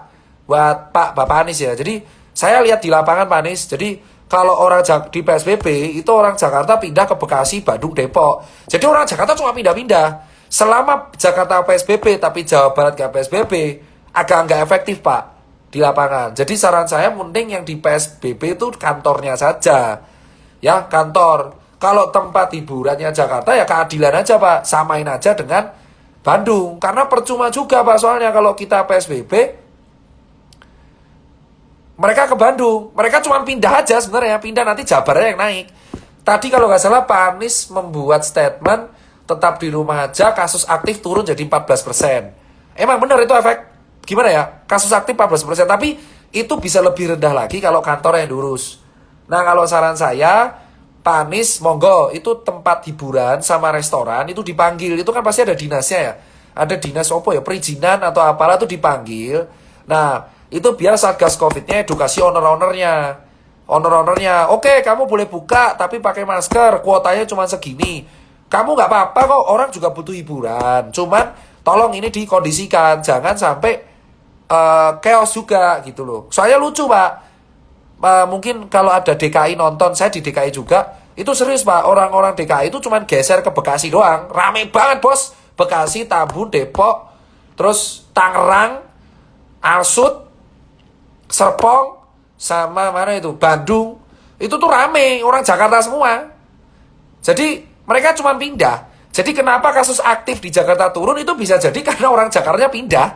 Speaker 1: Buat Bapak Anies ya. Jadi saya lihat di lapangan Pak Anies. Jadi kalau orang di PSBB itu orang Jakarta pindah ke Bekasi, Bandung, Depok. Jadi orang Jakarta cuma pindah-pindah. Selama Jakarta PSBB tapi Jawa Barat gak PSBB, agak nggak efektif Pak di lapangan. Jadi saran saya mending yang di PSBB itu kantornya saja. Ya, kantor. Kalau tempat hiburannya Jakarta ya keadilan aja Pak. Samain aja dengan Bandung. Karena percuma juga Pak, soalnya kalau kita PSBB mereka ke Bandung. Mereka cuma pindah aja sebenarnya. Pindah nanti Jabarnya yang naik. Tadi kalau nggak salah Pak Anies membuat statement tetap di rumah aja, kasus aktif turun jadi 14%. Emang benar itu efek? Gimana ya? Kasus aktif 14%. Tapi itu bisa lebih rendah lagi kalau kantornya yang diurus. Nah kalau saran saya, Pak Anies monggo itu tempat hiburan sama restoran itu dipanggil. Itu kan pasti ada dinasnya ya. Ada dinas apa ya, perizinan atau apalah itu dipanggil. Nah itu biar Satgas Covid-nya edukasi owner-ownernya. Oke, kamu boleh buka tapi pakai masker, kuotanya cuma segini. Kamu nggak apa-apa kok, orang juga butuh hiburan. Cuman tolong ini dikondisikan, jangan sampai chaos juga gitu loh. Soalnya lucu Pak, mungkin kalau ada DKI nonton, saya di DKI juga, itu serius Pak, orang-orang DKI itu cuman geser ke Bekasi doang. Rame banget bos, Bekasi, Tambun, Depok, terus Tangerang, Arsut, Serpong, sama mana itu, Bandung. Itu tuh rame, orang Jakarta semua. Jadi mereka cuma pindah. Jadi kenapa kasus aktif di Jakarta turun itu bisa jadi karena orang Jakarta pindah.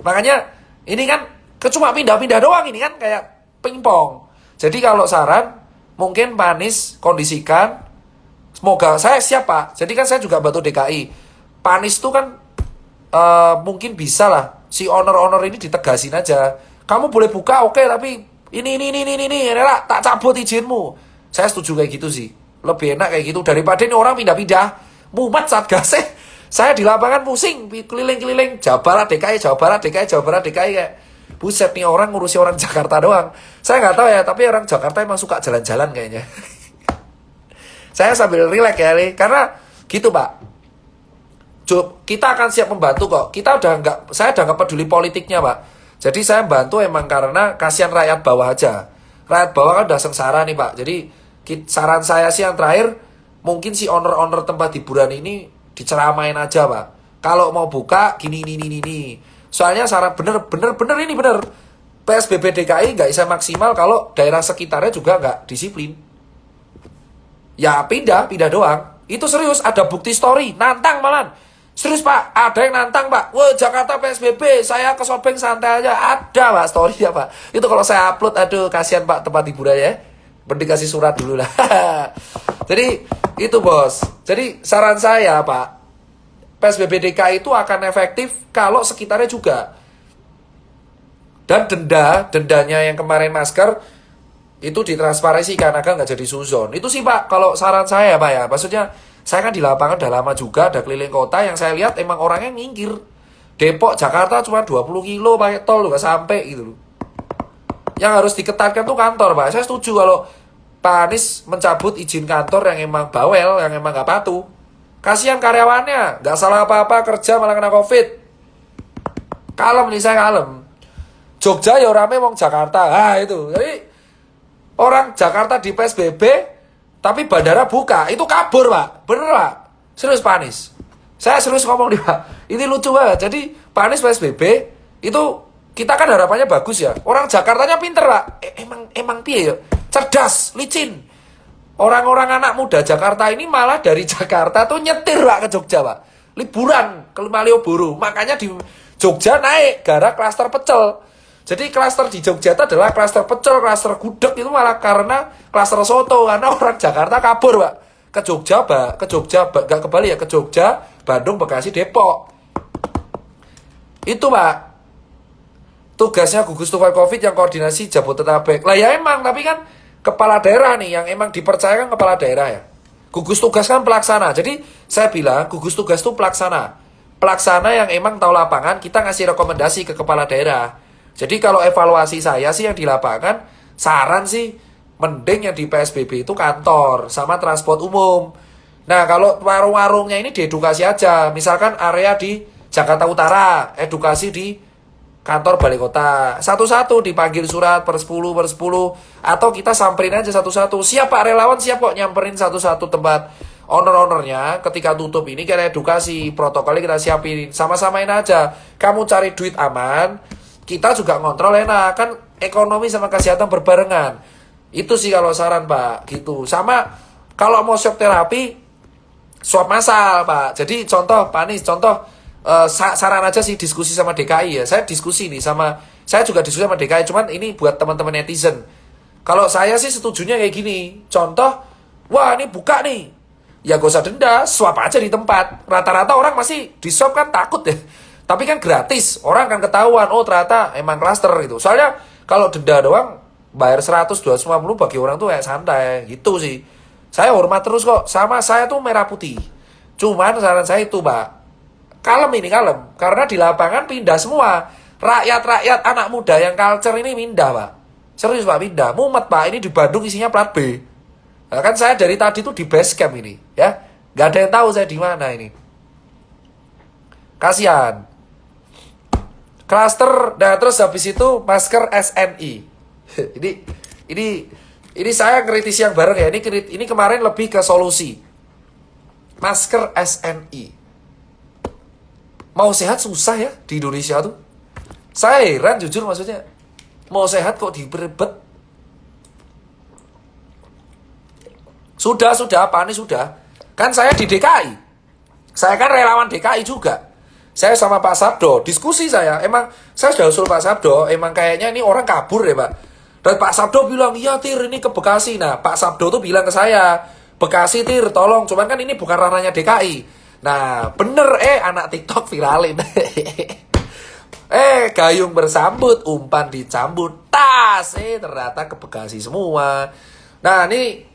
Speaker 1: Makanya ini kan cuma pindah-pindah doang, ini kan kayak pingpong. Jadi kalau saran mungkin Pak Anies kondisikan, semoga saya siap Pak. Jadi kan saya juga bantu DKI. Pak Anies itu kan mungkin bisa lah si owner-owner ini ditegasin aja. Kamu boleh buka oke, tapi ini lah tak cabut izinmu. Saya setuju kayak gitu sih. Lebih enak kayak gitu daripada ini orang pindah-pindah. Mumet Satgas saya di lapangan pusing, keliling-keliling Jawa Barat DKI kayak buset nih orang ngurusi orang Jakarta doang. Saya nggak tahu ya, tapi orang Jakarta emang suka jalan-jalan kayaknya. Saya sambil relax ya, karena gitu Pak. Kita akan siap membantu kok. Saya udah nggak peduli politiknya Pak. Jadi saya bantu emang karena kasihan rakyat bawah aja. Rakyat bawah kan udah sengsara nih Pak. Jadi saran saya sih yang terakhir, mungkin si owner-owner tempat hiburan ini diceramain aja Pak. Kalau mau buka gini. Soalnya saran bener ini bener. PSBB DKI nggak bisa maksimal kalau daerah sekitarnya juga nggak disiplin. Ya pindah doang. Itu serius, ada bukti story, nantang malan. Serius Pak, ada yang nantang Pak. Wah Jakarta PSBB, saya ke shopping santai aja. Ada Pak story ya Pak. Itu kalau saya upload, aduh kasihan Pak tempat hiburan ya. Mending kasih surat dulu lah. Jadi itu bos. Jadi saran saya Pak, PSBB DKI itu akan efektif kalau sekitarnya juga. Dan dendanya yang kemarin masker itu ditransparansikan agar nggak jadi suzon. Itu sih Pak, kalau saran saya Pak ya. Maksudnya saya kan di lapangan udah lama juga, ada keliling kota yang saya lihat emang orangnya ngingkir. Depok, Jakarta cuma 20 kilo pakai tol nggak sampai gitu loh. Yang harus diketatkan tuh kantor Pak. Saya setuju kalau Pak Anies mencabut izin kantor yang emang bawel, yang emang nggak patuh. Kasihan karyawannya, nggak salah apa-apa kerja malah kena COVID. Kalem nih saya kalem. Jogja ya rame wong Jakarta. Itu. Jadi orang Jakarta di PSBB tapi bandara buka. Itu kabur, Pak. Bener, Pak. Serius Pak Anies. Saya serius ngomong nih, Pak. Ini lucu banget. Jadi Pak Anies PSBB itu kita kan harapannya bagus ya. Orang Jakartanya pinter, Pak. Emang piye ya? Cerdas, licin. Orang-orang anak muda Jakarta ini malah dari Jakarta tuh nyetir, Pak, ke Jogja, Pak. Liburan ke Malioboro. Makanya di Jogja naik gara klaster pecel. Jadi klaster di Jogja itu adalah klaster pecel, klaster gudeg itu malah karena klaster soto. Karena orang Jakarta kabur, Pak. Ke Jogja, gak ke Bali ya, ke Jogja, Bandung, Bekasi, Depok. Itu, Pak. Tugasnya gugus tugas COVID yang koordinasi Jabodetabek. Lah ya emang, tapi kan kepala daerah nih yang emang dipercayakan kepala daerah ya. Gugus tugas kan pelaksana. Jadi saya bilang gugus tugas itu pelaksana. Pelaksana yang emang tahu lapangan, kita ngasih rekomendasi ke kepala daerah. Jadi kalau evaluasi saya sih yang di lapangan, saran sih mending yang di PSBB itu kantor sama transport umum. Nah kalau warung-warungnya ini diedukasi aja. Misalkan area di Jakarta Utara, edukasi di kantor balai kota. Satu-satu dipanggil surat per 10 atau kita samperin aja satu-satu. Siap Pak relawan, siap kok nyamperin satu-satu tempat. Owner-ownernya ketika tutup ini kita edukasi, protokolnya kita siapin. Sama-samain aja. Kamu cari duit aman, kita juga ngontrol enak. Kan ekonomi sama kesehatan berbarengan. Itu sih kalau saran Pak, gitu. Sama kalau mau swab terapi, swab massal Pak. Jadi contoh Pak Anies, saran aja sih diskusi sama DKI ya. Saya diskusi nih saya juga diskusi sama DKI. Cuman ini buat teman-teman netizen. Kalau saya sih setujunya kayak gini. Contoh, wah ini buka nih. Ya gak usah denda, swab aja di tempat. Rata-rata orang masih di swab kan takut ya. Tapi kan gratis, orang kan ketahuan. Oh ternyata emang klaster gitu. Soalnya kalau denda doang, bayar 100-250 bagi orang tuh kayak santai. Gitu sih. Saya hormat terus kok. Sama saya tuh merah putih. Cuman saran saya itu Pak, kalem. Karena di lapangan pindah semua. Rakyat-rakyat anak muda yang culture ini pindah Pak. Serius Pak, pindah. Mumet Pak, ini di Bandung isinya plat B. Nah, kan saya dari tadi tuh di base camp ini ya. Gak ada yang tahu saya di mana ini. Kasihan. Cluster, nah terus habis itu masker SNI. ini saya kritisi yang bareng ya. Ini kemarin lebih ke solusi. Masker SNI. Mau sehat susah ya di Indonesia tuh. Saya heran jujur maksudnya. Mau sehat kok diberebet. Sudah, Pak Anies sudah. Kan saya di DKI. Saya kan relawan DKI juga. Saya sama Pak Sabdo, diskusi saya. Emang saya sudah usul Pak Sabdo, emang kayaknya ini orang kabur ya Pak. Dan Pak Sabdo bilang, iya Tir ini ke Bekasi. Nah Pak Sabdo tuh bilang ke saya, Bekasi Tir tolong. Cuman kan ini bukan ranahnya DKI. Nah bener anak TikTok viralin. Gayung bersambut, umpan dicambut, tas. Ternyata ke Bekasi semua. Nah ini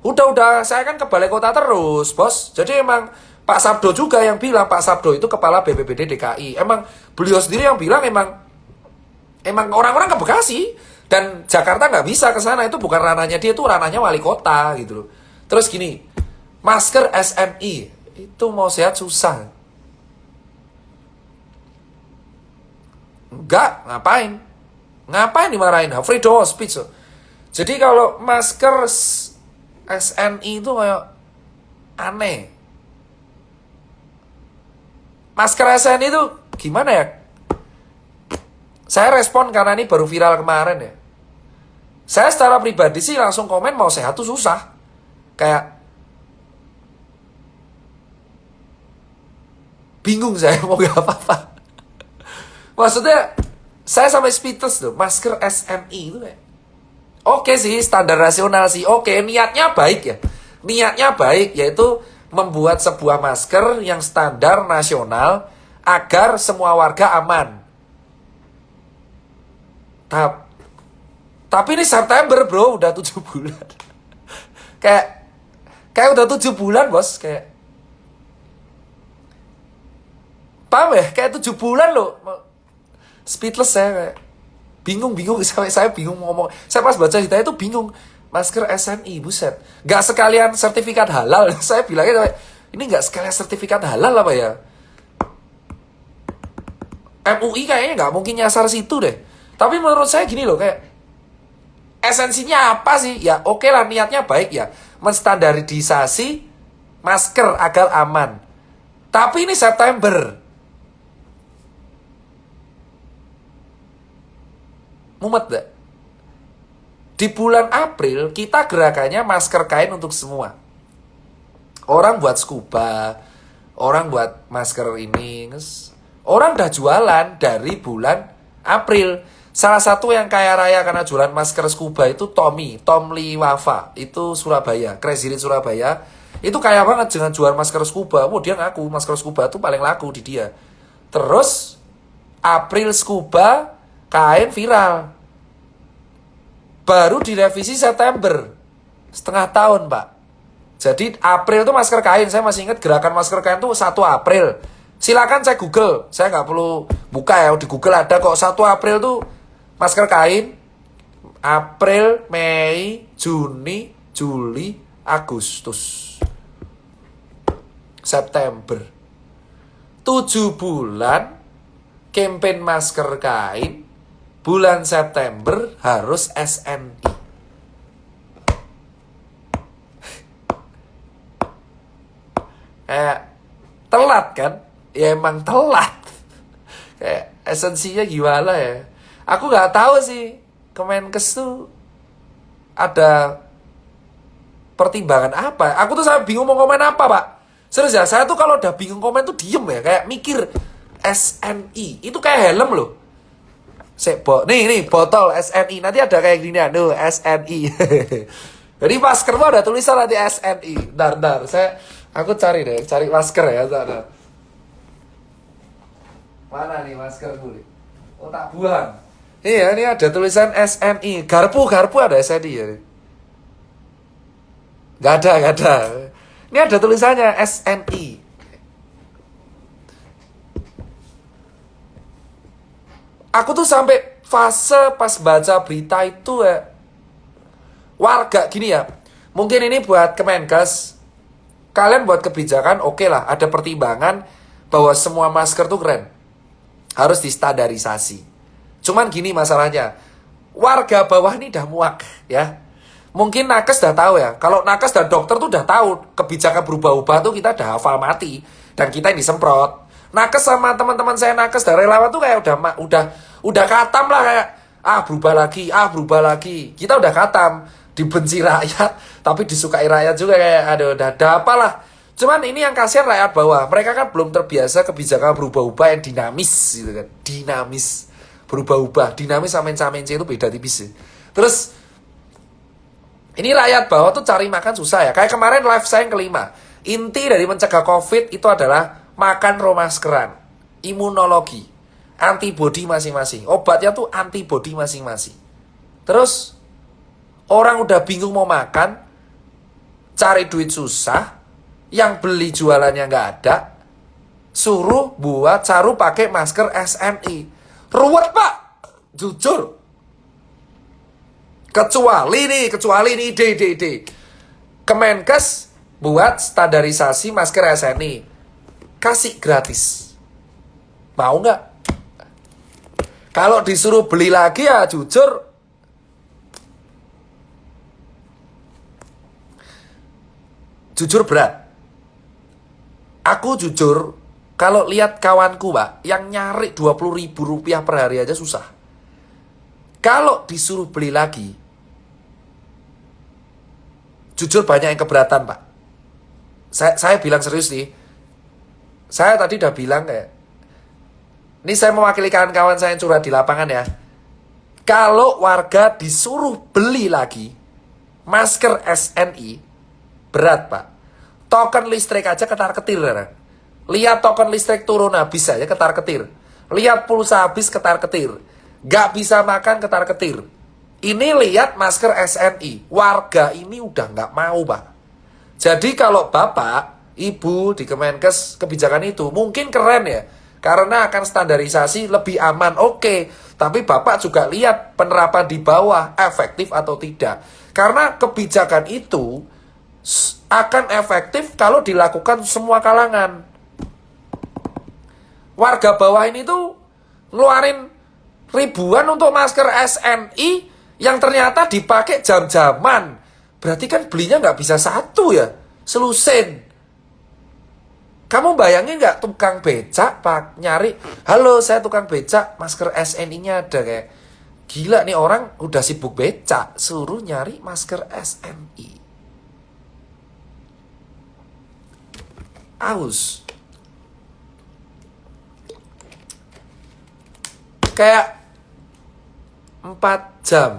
Speaker 1: udah saya kan ke balai kota terus bos. Jadi emang Pak Sabdo juga yang bilang. Pak Sabdo itu kepala BPBD DKI. Emang beliau sendiri yang bilang emang orang-orang ke Bekasi dan Jakarta nggak bisa ke sana. Itu bukan ranahnya dia, itu ranahnya wali kota gitu loh. Terus gini, masker SNI itu mau sehat susah. Enggak, ngapain dimarahin? Freedom of speech. Jadi kalau masker SNI itu kayak aneh. Masker SNI itu gimana ya? Saya respon karena ini baru viral kemarin ya. Saya secara pribadi sih langsung komen mau sehat tuh susah. Kayak bingung saya mau gak apa-apa. Maksudnya saya sampai speechless loh. Masker SNI itu kayak oke sih, standar nasional sih. Oke, niatnya baik ya. Niatnya baik, yaitu membuat sebuah masker yang standar nasional agar semua warga aman. Tapi ini September bro, udah 7 bulan. kayak udah 7 bulan bos, kayak paham ya? Kayak 7 bulan loh. Speechless saya, kayak bingung sampai saya bingung ngomong. Saya pas baca ceritanya itu bingung. Masker SNI, buset. Gak sekalian sertifikat halal. Saya bilangnya, ini gak sekalian sertifikat halal apa ya? MUI kayaknya gak mungkin nyasar situ deh. Tapi menurut saya gini loh, kayak esensinya apa sih? Ya oke lah, niatnya baik ya. Menstandarisasi masker agar aman. Tapi ini September. Mumet gak? Di bulan April kita gerakannya masker kain untuk semua. Orang buat scuba, orang buat masker ini. Orang udah jualan dari bulan April. Salah satu yang kaya raya karena jualan masker scuba itu Tom Lee Wafa. Itu Surabaya, Crazy Rich Surabaya. Itu kaya banget dengan jual masker scuba. Dia ngaku masker scuba itu paling laku di dia. Terus April scuba kain viral. Baru direvisi September. Setengah tahun, Pak. Jadi April itu masker kain. Saya masih ingat gerakan masker kain itu 1 April. Silakan cek Google. Saya nggak perlu buka ya. Di Google ada kok 1 April tuh masker kain. April, Mei, Juni, Juli, Agustus. September. 7 bulan campaign masker kain. Bulan September harus SNI. Telat kan? Ya emang telat. Kayak esensinya gimana ya? Aku nggak tahu sih Kemenkes tuh ada pertimbangan apa. Aku tuh sampai bingung mau komen apa, Pak. Serius ya, saya tuh kalau udah bingung komen tuh diem ya. Kayak mikir SNI. Itu kayak helm loh. Nih botol SNI. Nanti ada kayak gini ya. SNI. Jadi masker mah ada tulisan nanti SNI. Bentar. Aku cari masker ya. Bentar. Mana nih masker gue? Oh tak buang. Iya, ini ada tulisan SNI. Garpu ada SNI ya. Gak ada. Ini ada tulisannya SNI. Aku tuh sampai fase pas baca berita itu ya, warga gini ya, mungkin ini buat Kemenkes, kalian buat kebijakan oke lah, ada pertimbangan bahwa semua masker tuh keren, harus distandarisasi. Cuman gini masalahnya, warga bawah ini udah muak ya. Mungkin nakes udah tahu ya, kalau nakes dan dokter tuh udah tahu kebijakan berubah-ubah tuh kita udah hafal mati, dan kita yang disemprot. Nakes sama teman-teman saya nakes dan relawan tuh kayak udah katam lah, kayak berubah lagi. Kita udah katam, dibenci rakyat tapi disukai rakyat juga, kayak udah ada apalah. Cuman ini yang kasihan rakyat bawah. Mereka kan belum terbiasa kebijakan berubah-ubah yang dinamis gitu kan. Dinamis, berubah-ubah. Dinamis sama menca-menca itu beda tipis ya. Terus ini rakyat bawah tuh cari makan susah ya. Kayak kemarin live saya yang kelima. Inti dari mencegah COVID itu adalah makan maskeran, imunologi, antibodi masing-masing. Obatnya tuh antibodi masing-masing. Terus orang udah bingung mau makan, cari duit susah, yang beli jualannya nggak ada, suruh buat pakai masker SNI. Ruwet, Pak. Jujur. Kecuali nih ide. Kemenkes buat standarisasi masker SNI. Kasih gratis. Mau nggak? Kalau disuruh beli lagi ya jujur, berat. Aku jujur, kalau lihat kawanku, Pak, yang nyari 20.000 rupiah per hari aja susah. Kalau disuruh beli lagi, jujur banyak yang keberatan, Pak. Saya bilang serius nih. Saya tadi udah bilang kayak, ini saya mewakili kawan-kawan saya yang curhat di lapangan ya. Kalau warga disuruh beli lagi masker SNI, berat, Pak. Token listrik aja ketar-ketir. Lihat token listrik turun habis aja ketar-ketir. Lihat pulsa habis ketar-ketir. Gak bisa makan ketar-ketir. Ini lihat masker SNI. Warga ini udah gak mau, Pak. Jadi kalau Bapak, Ibu di Kemenkes kebijakan itu mungkin keren ya. Karena akan standarisasi lebih aman. Oke. Tapi Bapak juga lihat penerapan di bawah efektif atau tidak. Karena kebijakan itu akan efektif kalau dilakukan semua kalangan. Warga bawah ini tuh ngeluarin ribuan untuk masker SNI yang ternyata dipakai jam-jaman. Berarti kan belinya nggak bisa satu ya, selusin. Kamu bayangin nggak tukang becak Pak nyari, halo saya tukang becak, masker SNI-nya ada, kayak gila nih orang udah sibuk becak, suruh nyari masker SNI. Aus. Kayak 4 jam.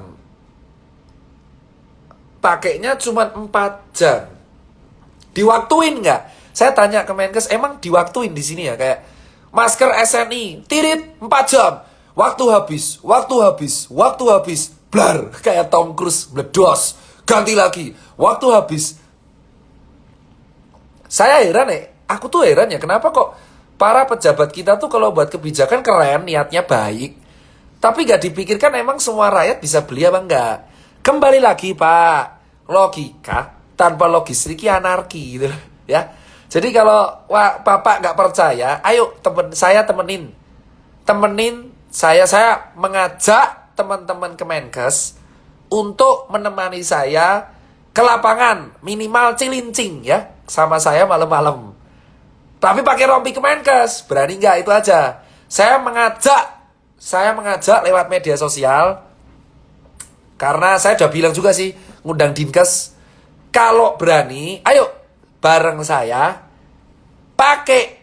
Speaker 1: Pakainya cuma 4 jam. Diwaktuin nggak? Saya tanya ke Menkes, emang diwaktuin di sini ya? Kayak masker SNI, tirit 4 jam. Waktu habis, waktu habis, waktu habis. Blar, kayak Tom Cruise, bledos. Ganti lagi, waktu habis. Saya heran ya, aku tuh heran ya, kenapa kok para pejabat kita tuh kalau buat kebijakan keren, niatnya baik. Tapi gak dipikirkan emang semua rakyat bisa beli apa enggak. Kembali lagi Pak, logika tanpa logistrik anarki gitu ya. Jadi kalau Bapak nggak percaya, ayo saya temenin saya mengajak teman-teman Kemenkes untuk menemani saya ke lapangan minimal Cilincing ya, sama saya malam-malam. Tapi pakai rompi Kemenkes, berani nggak? Itu aja. Saya mengajak lewat media sosial, karena saya udah bilang juga sih, ngundang Dinkes, kalau berani, ayo bareng saya pakai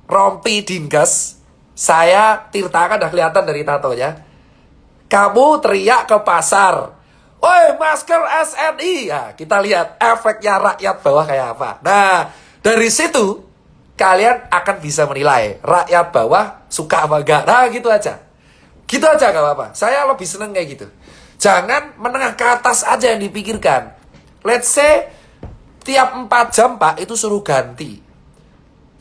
Speaker 1: rompi Dinkes. Saya Tirta kan udah kelihatan dari tatonya. Kamu teriak ke pasar, woi masker SNI. Nah, kita lihat efeknya rakyat bawah kayak apa. Nah, dari situ kalian akan bisa menilai rakyat bawah suka apa enggak. Nah, gitu aja. Gitu aja gak apa-apa. Saya lebih seneng kayak gitu. Jangan menengah ke atas aja yang dipikirkan. Let's say tiap 4 jam Pak itu suruh ganti.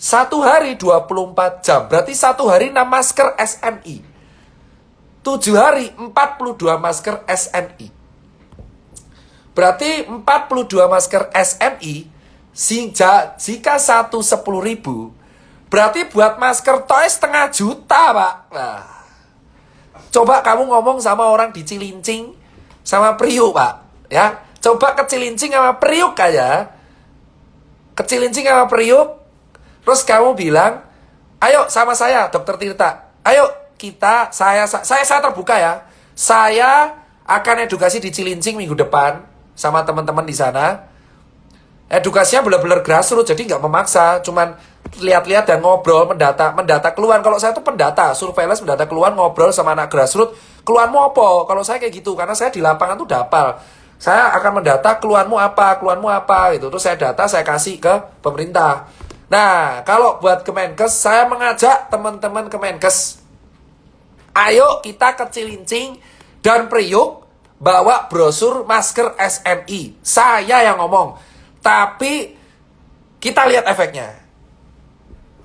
Speaker 1: 1 hari 24 jam. Berarti 1 hari 6 masker SNI. 7 hari 42 masker SNI. Berarti 42 masker SNI jika 1 10.000, berarti buat masker toy 0,5 juta Pak. Nah, coba kamu ngomong sama orang di Cilincing sama Priuk Pak ya. Coba ke Cilincing sama Priuk aja. Ke Cilincing sama Priuk. Terus kamu bilang, ayo sama saya Dokter Tirta. Ayo kita, saya terbuka ya. Saya akan edukasi di Cilincing minggu depan sama teman-teman di sana. Edukasinya benar-benar grassroots, jadi nggak memaksa. Cuman lihat-lihat dan ngobrol, mendata keluhan. Kalau saya tuh pendata, surveillance mendata keluhan, ngobrol sama anak grassroots. Keluhanmu apa? Kalau saya kayak gitu, karena saya di lapangan tuh dapal. Saya akan mendata keluhanmu apa gitu. Terus saya data, saya kasih ke pemerintah. Nah, kalau buat Kemenkes, saya mengajak teman-teman Kemenkes, ayo kita ke Cilincing dan Priuk bawa brosur masker SNI. Saya yang ngomong, tapi kita lihat efeknya.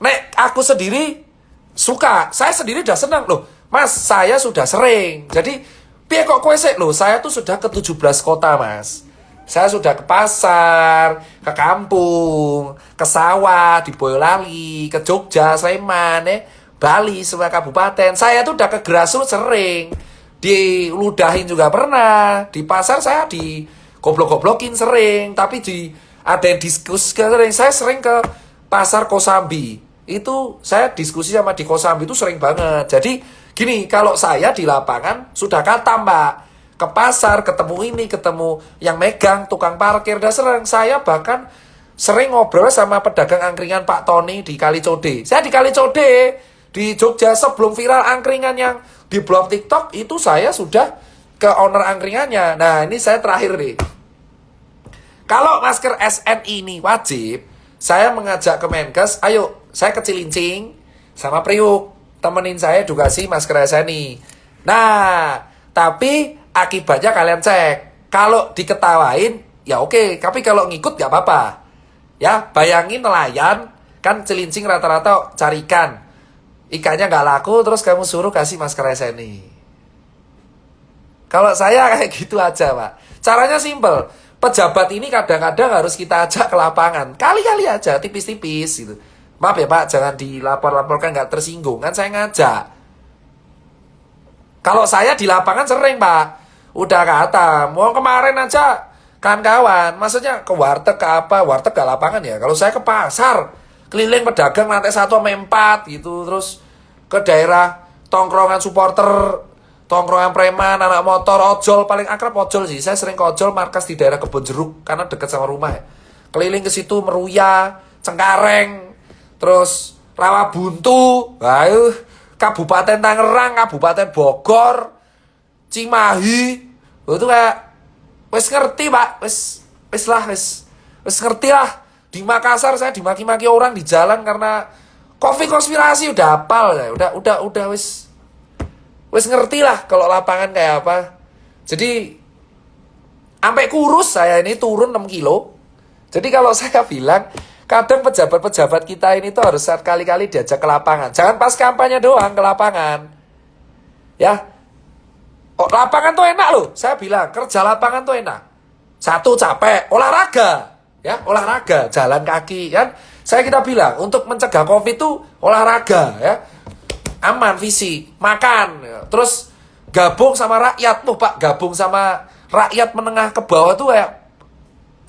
Speaker 1: Nek, aku sendiri suka, saya sendiri udah senang loh. Mas, saya sudah sering. Jadi, piye kok kowe sik loh, saya tuh sudah ke 17 kota, Mas. Saya sudah ke pasar, ke kampung, ke sawah, di Boyolali, ke Jogja, Sleman, Bali, semua kabupaten. Saya tuh udah ke grassroots sering. Diludahin juga pernah. Di pasar saya di goblok-goblokin sering. Tapi ada yang diskusi sering. Saya sering ke pasar Kosambi. Itu saya diskusi sama di Kosambi itu sering banget. Jadi gini, kalau saya di lapangan sudah katam Pak. Ke pasar, ketemu ini, ketemu yang megang, tukang parkir, udah sering. Saya bahkan sering ngobrol sama pedagang angkringan Pak Tony di Kalicode. Saya di Kalicode, di Jogja, sebelum viral angkringan yang di blog TikTok, itu saya sudah ke owner angkringannya. Nah, ini saya terakhir nih. Kalau masker SNI ini wajib, saya mengajak Kemenkes, ayo saya ke Cilincing sama Priuk, temenin saya edukasi masker SNI. Nah, tapi akibatnya kalian cek. Kalau diketawain, ya oke. Tapi kalau ngikut gak apa-apa. Ya, bayangin nelayan, kan Cilincing rata-rata cari ikan. Ikannya gak laku, terus kamu suruh kasih masker SNI. Kalau saya kayak gitu aja, Pak. Caranya simple. Pejabat ini kadang-kadang harus kita ajak ke lapangan. Kali-kali aja, tipis-tipis gitu. Maaf ya Pak, jangan dilapor-laporkan gak tersinggung. Kan saya ngajak. Kalau saya di lapangan sering Pak. Udah kata, mau kemarin aja kan kawan. Maksudnya ke warteg ke apa, warteg ke lapangan ya. Kalau saya ke pasar, keliling pedagang lantai 1 sampai 4 gitu. Terus ke daerah tongkrongan supporter, tongkrongan preman, anak motor, ojol. Paling akrab ojol sih. Saya sering ke ojol markas di daerah Kebon Jeruk. Karena dekat sama rumah ya. Keliling ke situ, Meruya, Cengkareng, terus Rawabuntu, Kabupaten Tangerang, Kabupaten Bogor, Cimahi. Itu kayak wis ngerti Pak, wis ngerti lah. Di Makassar saya dimaki-maki orang di jalan karena konspirasi udah hafal ya. Udah wis ngerti lah kalau lapangan kayak apa. Jadi sampai kurus saya ini turun 6 kilo. Jadi kalau saya bilang kadang pejabat-pejabat kita ini tuh harus kali-kali diajak ke lapangan. Jangan pas kampanye doang ke lapangan. Ya. Oh, lapangan tuh enak loh. Saya bilang, kerja lapangan tuh enak. Satu, capek, olahraga. Ya, olahraga, jalan kaki kan. Kita bilang, untuk mencegah Covid tuh olahraga ya. Aman fisik, makan. Ya. Terus gabung sama rakyat. Tuh Pak, gabung sama rakyat menengah ke bawah tuh kayak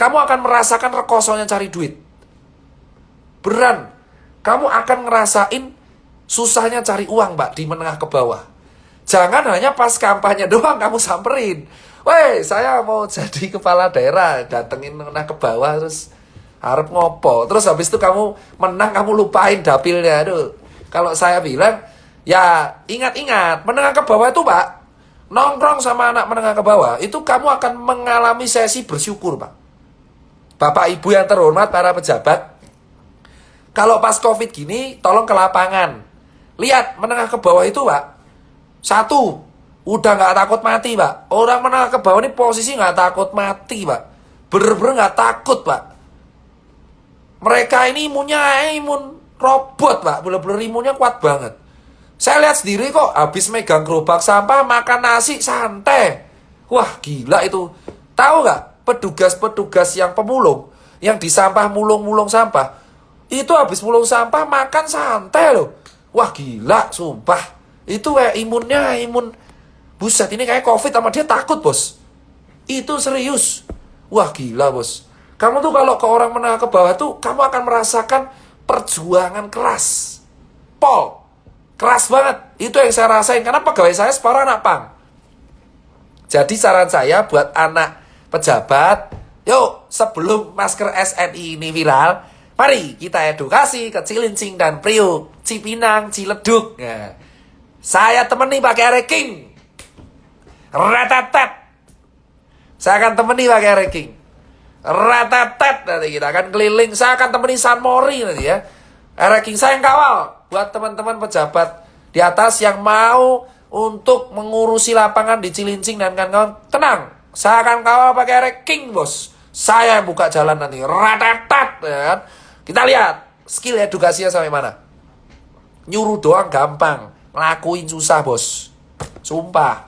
Speaker 1: kamu akan merasakan rekosonya cari duit. Beneran. Kamu akan ngerasain susahnya cari uang, Pak, di menengah ke bawah. Jangan hanya pas kampanye doang kamu samperin. Weh, saya mau jadi kepala daerah, datengin menengah ke bawah terus harap ngopo. Terus habis itu kamu menang, kamu lupain dapilnya. Aduh. Kalau saya bilang, ya ingat-ingat, menengah ke bawah itu, Pak, nongkrong sama anak menengah ke bawah, itu kamu akan mengalami sesi bersyukur, Pak. Bapak Ibu yang terhormat, para pejabat, kalau pas Covid gini, tolong ke lapangan. Lihat, menengah ke bawah itu, Pak. Satu, udah gak takut mati, Pak. Orang menengah ke bawah ini posisi gak takut mati, Pak. Bener-bener gak takut, Pak. Mereka ini imunnya imun robot, Pak. Bener-bener imunnya kuat banget. Saya lihat sendiri kok, habis megang gerobak sampah, makan nasi, santai. Wah, gila itu. Tahu gak, petugas-petugas yang pemulung, yang di sampah mulung-mulung sampah, itu habis mulung sampah, makan santai loh. Wah, gila, sumpah. Itu kayak imun. Buset, ini kayak Covid sama dia takut, Bos. Itu serius. Wah, gila, Bos. Kamu tuh kalau ke orang menengah ke bawah tuh, kamu akan merasakan perjuangan keras. Keras banget. Itu yang saya rasain. Karena pegawai saya separuh anak pang. Jadi saran saya buat anak pejabat, yuk sebelum masker SNI ini viral, mari kita edukasi ke Cilincing dan Priuk, Cipinang, Ciledug. Nah, saya temani pakai Areking. Ratatat. Saya akan temani pakai Areking. Ratatat. Nanti kita akan keliling. Saya akan temani San Mori nanti ya. Areking saya yang kawal. Buat teman-teman pejabat di atas yang mau untuk mengurusi lapangan di Cilincing dan kawan-kawan, tenang. Saya akan kawal pakai Areking, Bos. Saya yang buka jalan nanti. Ratatat. Ya. Kita lihat skill edukasinya sampai mana. Nyuruh doang gampang. Ngelakuin susah, Bos. Sumpah.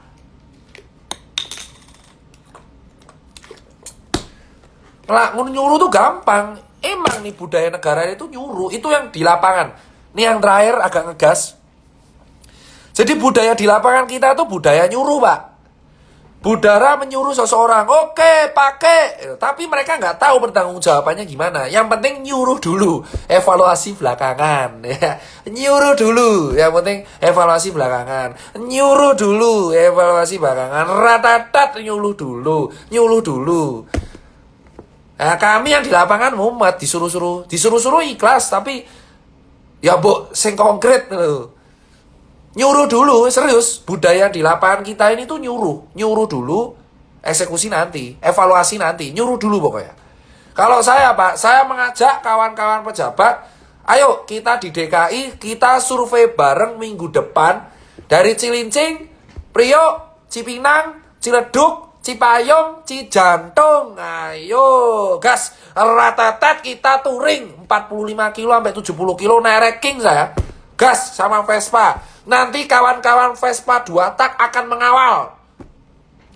Speaker 1: Nyuruh tuh gampang. Emang nih budaya negara itu nyuruh. Itu yang di lapangan. Ini yang terakhir agak ngegas. Jadi budaya di lapangan kita tuh budaya nyuruh, Pak. Budara menyuruh seseorang, oke, pakai. Tapi mereka nggak tahu bertanggung jawabannya gimana. Yang penting nyuruh dulu, evaluasi belakangan. Ya. Nyuruh dulu, yang penting evaluasi belakangan. Nyuruh dulu, evaluasi belakangan. Ratatat, nyuruh dulu. Nah, kami yang di lapangan mumet, disuruh-suruh ikhlas, tapi ya sing konkret loh. Nyuruh dulu, serius. Budaya di lapangan kita ini tuh nyuruh dulu, eksekusi nanti, evaluasi nanti, nyuruh dulu pokoknya. Kalau saya Pak, saya mengajak kawan-kawan pejabat, ayo kita di DKI, kita survei bareng minggu depan, dari Cilincing, Priok, Cipinang, Ciledug, Cipayung, Cijantung. Ayo gas, ratatat kita touring 45 kilo sampai 70 kilo nereking saya. Gas sama Vespa. Nanti kawan-kawan Vespa 2 tak akan mengawal.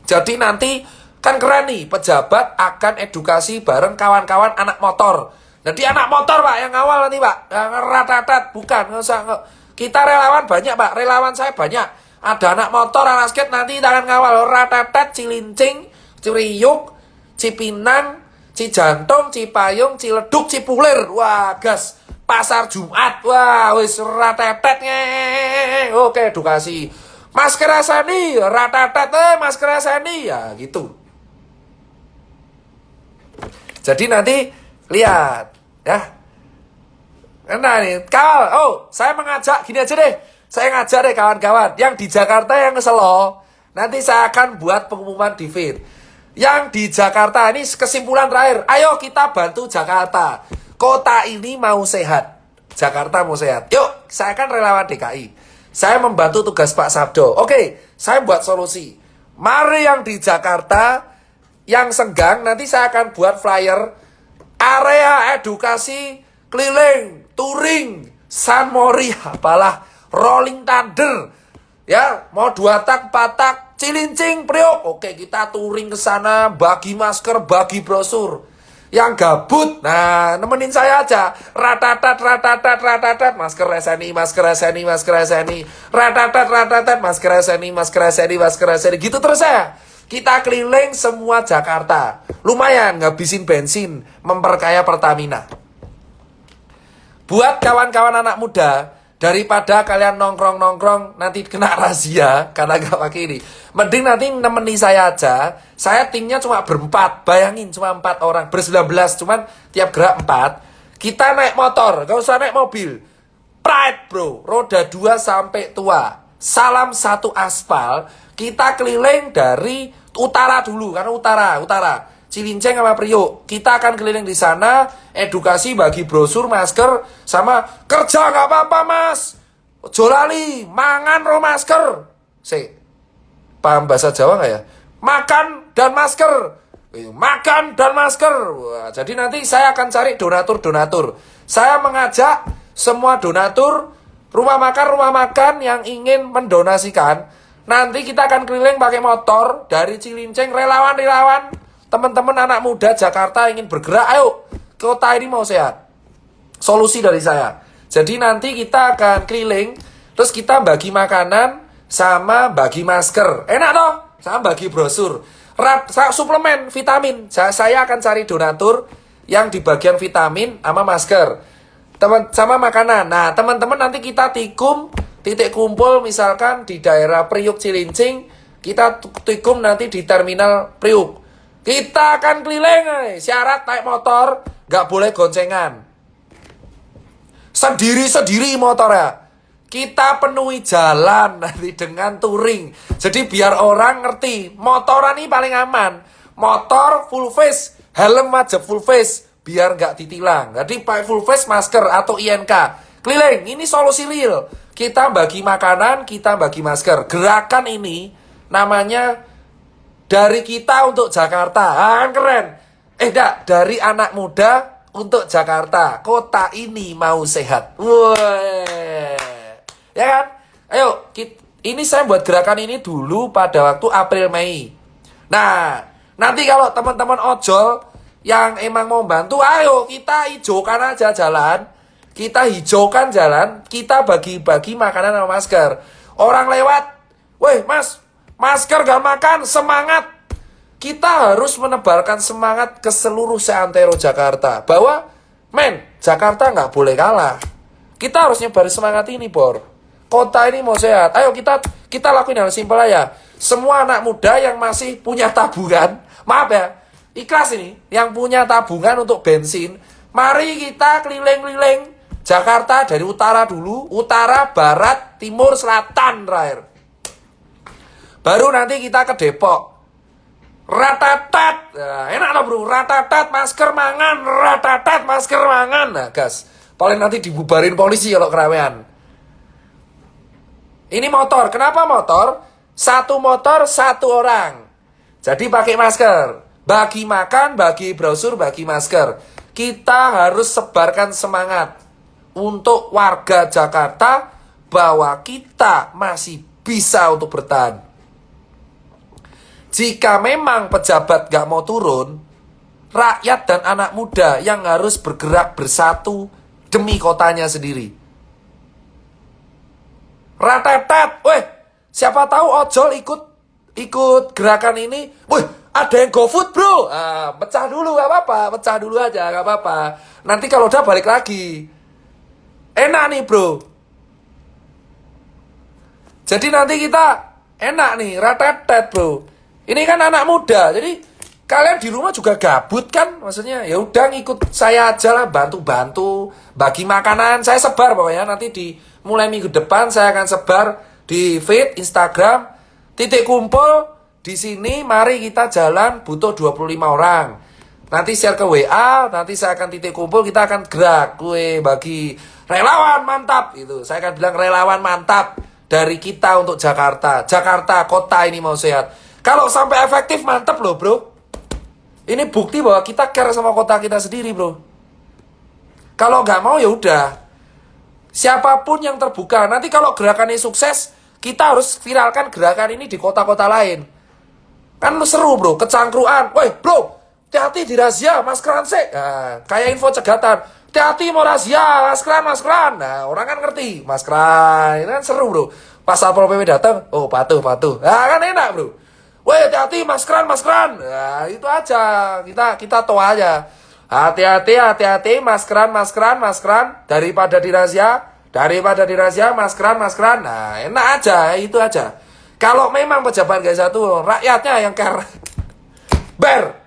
Speaker 1: Jadi nanti kan keren nih, pejabat akan edukasi bareng kawan-kawan anak motor. Jadi anak motor Pak yang ngawal nanti Pak, yang ratatat, bukan, nggak usah. Kita relawan banyak Pak, relawan saya banyak. Ada anak motor, anak skate nanti akan ngawal ratatat, Cilincing, Ciriuk, Cipinang, Cijantung, Cipayung, Ciledug, Cipulir. Wah gas, pasar Jumat, wah wis ratatat ngeng. Oke edukasi. Masker Asani, ratatat, masker Asani, ya gitu. Jadi nanti lihat ya. Nah nih, kawal. Oh, saya mengajak gini aja deh. Saya ngajak deh kawan-kawan yang di Jakarta yang keselo. Nanti saya akan buat pengumuman di feed. Yang di Jakarta ini kesimpulan terakhir. Ayo kita bantu Jakarta. Kota ini mau sehat. Jakarta mau sehat. Yuk, saya kan relawan DKI. Saya membantu tugas Pak Sabdo. Oke, saya buat solusi. Mari yang di Jakarta yang senggang, nanti saya akan buat flyer area edukasi keliling, touring, San Mori, apalah, rolling thunder, ya, mau 2 tak, 4 tak, Cilincing, Priok. Oke, kita touring ke sana, bagi masker, bagi brosur. Yang gabut, nah nemenin saya aja. Ratatat, ratatat, ratatat, masker SNI, masker SNI, masker SNI, ratatat, ratatat, masker SNI, masker SNI, masker SNI, gitu terus saya. Kita keliling semua Jakarta. Lumayan ngabisin bensin, memperkaya Pertamina. Buat kawan-kawan anak muda, daripada kalian nongkrong-nongkrong nanti kena razia karena gak pakai ini. Mending nanti nemeni saya aja. Saya timnya cuma berempat. Bayangin cuma 4 orang, ber-19, cuman tiap gerak 4. Kita naik motor, gak usah naik mobil. Pride bro, roda 2 sampai tua. Salam satu aspal. Kita keliling dari utara dulu, karena utara. Cilincing sama Priok. Kita akan keliling di sana, edukasi bagi brosur, masker, sama kerja nggak apa-apa mas. Jolali, mangan ro masker. Paham bahasa Jawa nggak ya? Makan dan masker. Makan dan masker. Wah, jadi nanti saya akan cari donatur. Saya mengajak semua donatur rumah makan yang ingin mendonasikan. Nanti kita akan keliling pakai motor dari Cilincing, relawan-relawan, teman-teman anak muda Jakarta ingin bergerak, ayo, kota ini mau sehat. Solusi dari saya. Jadi nanti kita akan keliling, terus kita bagi makanan sama bagi masker. Enak toh? Sama bagi brosur. Suplemen, vitamin. Saya akan cari donatur yang di bagian vitamin sama masker. Sama makanan. Nah, teman-teman nanti kita tikum titik kumpul misalkan di daerah Priuk Cilincing, kita tikum nanti di terminal Priuk. Kita akan keliling, syarat naik motor, gak boleh goncengan. Sendiri-sendiri motornya. Kita penuhi jalan nanti dengan touring. Jadi biar orang ngerti, motoran ini paling aman. Motor full face, helm wajib full face, biar gak ditilang. Jadi pakai full face, masker atau INK. Keliling, ini solusi real. Kita bagi makanan, kita bagi masker. Gerakan ini namanya dari kita untuk Jakarta. Kan keren. Dari anak muda untuk Jakarta. Kota ini mau sehat. Wah. Ya kan? Ayo, ini saya buat gerakan ini dulu pada waktu April Mei. Nah, nanti kalau teman-teman ojol yang emang mau bantu, ayo kita hijaukan aja jalan. Kita hijaukan jalan, kita bagi-bagi makanan sama masker. Orang lewat, weh mas, masker gak makan, semangat. Kita harus menebarkan semangat ke seluruh seantero Jakarta. Bahwa, Jakarta gak boleh kalah. Kita harus nyebarin semangat ini, Bor. Kota ini mau sehat. Ayo kita lakuin hal simpel aja. Semua anak muda yang masih punya tabungan, maaf ya, ikhlas ini, yang punya tabungan untuk bensin, mari kita keliling-keliling Jakarta dari utara dulu, utara, barat, timur, selatan terakhir. Baru nanti kita ke Depok. Ratatat. Ya, enak lah bro, ratatat masker mangan, ratatat masker mangan. Nah gas, paling nanti dibubarin polisi kalau keramaian. Ini motor, kenapa motor? Satu motor, satu orang. Jadi pakai masker. Bagi makan, bagi brosur, bagi masker. Kita harus sebarkan semangat untuk warga Jakarta bahwa kita masih bisa untuk bertahan. Jika memang pejabat gak mau turun, rakyat dan anak muda yang harus bergerak bersatu demi kotanya sendiri. Ratetet, weh, siapa tahu ojol ikut gerakan ini. Weh, ada yang GoFood bro, pecah dulu gak apa-apa, pecah dulu aja gak apa-apa. Nanti kalau udah balik lagi, enak nih bro. Jadi nanti kita enak nih, ratetet bro. Ini kan anak muda, jadi kalian di rumah juga gabut kan, maksudnya ya udah ngikut saya aja lah, bantu-bantu, bagi makanan, saya sebar pokoknya nanti di mulai minggu depan saya akan sebar di feed Instagram, titik kumpul di sini, mari kita jalan, butuh 25 orang. Nanti share ke WA, nanti saya akan titik kumpul, kita akan gerak, gue bagi relawan mantap itu, saya akan bilang relawan mantap dari kita untuk Jakarta, kota ini mau sehat. Kalau sampai efektif mantep loh bro. Ini bukti bahwa kita care sama kota kita sendiri bro. Kalau nggak mau ya udah. Siapapun yang terbuka. Nanti kalau gerakan ini sukses, kita harus viralkan gerakan ini di kota-kota lain. Kan lu seru bro, kecangkruan. Woi bro, hati-hati di razia, maskeran sih. Nah, kayak info cegatan. Hati-hati mau razia, maskeran. Nah orang kan ngerti, maskeran. Ini kan seru bro. Pas Satpol PP datang, oh patuh. Nah kan enak bro. Woi hati-hati maskeran. Nah itu aja, kita tahu aja. Hati-hati maskeran. Daripada dirazia maskeran. Nah enak aja, itu aja. Kalau memang pejabat gak satu, rakyatnya yang care. Ber.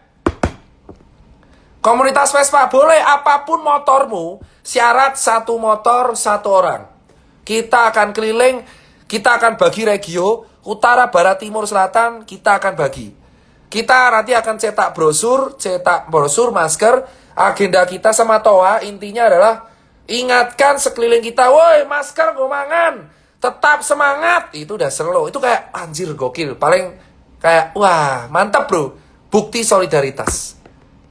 Speaker 1: Komunitas Vespa boleh apapun motormu, syarat satu motor satu orang. Kita akan keliling, kita akan bagi regio. Utara, barat, timur, selatan, kita akan bagi. Kita nanti akan cetak brosur, masker. Agenda kita sama Toa, intinya adalah ingatkan sekeliling kita, woi masker gue mangan, tetap semangat. Itu udah slow, itu kayak anjir gokil. Paling kayak, wah mantap bro. Bukti solidaritas.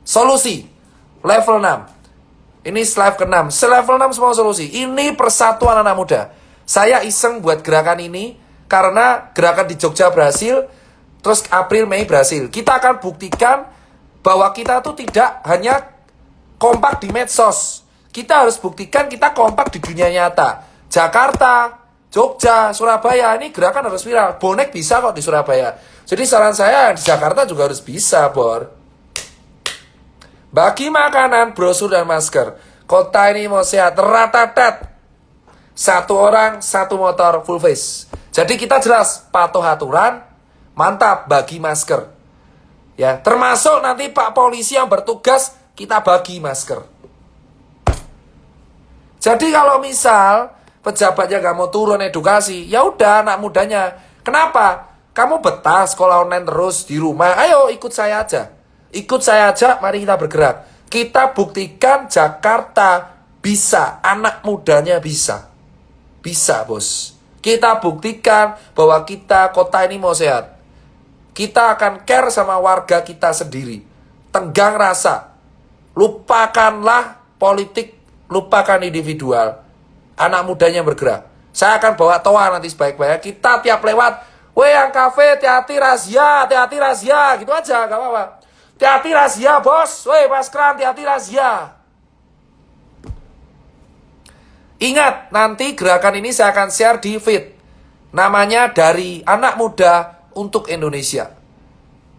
Speaker 1: Solusi, level 6. Ini slide ke-6. Level 6 semua solusi. Ini persatuan anak muda. Saya iseng buat gerakan ini, karena gerakan di Jogja berhasil, terus April, Mei berhasil. Kita akan buktikan bahwa kita tuh tidak hanya kompak di medsos. Kita harus buktikan kita kompak di dunia nyata. Jakarta, Jogja, Surabaya, ini gerakan harus viral. Bonek bisa kok di Surabaya. Jadi saran saya di Jakarta juga harus bisa, Bor. Bagi makanan, brosur, dan masker. Kota ini mau sehat, ratatat. Satu orang, satu motor, full face. Jadi kita jelas, patuh aturan, mantap, bagi masker. Ya, termasuk nanti Pak Polisi yang bertugas, kita bagi masker. Jadi kalau misal pejabatnya gak mau turun edukasi, ya udah anak mudanya. Kenapa? Kamu betah sekolah online terus di rumah, ayo ikut saya aja. Ikut saya aja, mari kita bergerak. Kita buktikan Jakarta bisa, anak mudanya bisa. Bisa bos. Kita buktikan bahwa kita kota ini mau sehat. Kita akan care sama warga kita sendiri. Tenggang rasa. Lupakanlah politik, lupakan individual. Anak mudanya bergerak. Saya akan bawa Toa nanti sebaik-baiknya. Kita tiap lewat, weh yang kafe, hati-hati razia. Gitu aja, gak apa-apa. Hati-hati razia bos. Weh maskeran, hati-hati razia. Ingat, nanti gerakan ini saya akan share di feed. Namanya Dari Anak Muda untuk Indonesia.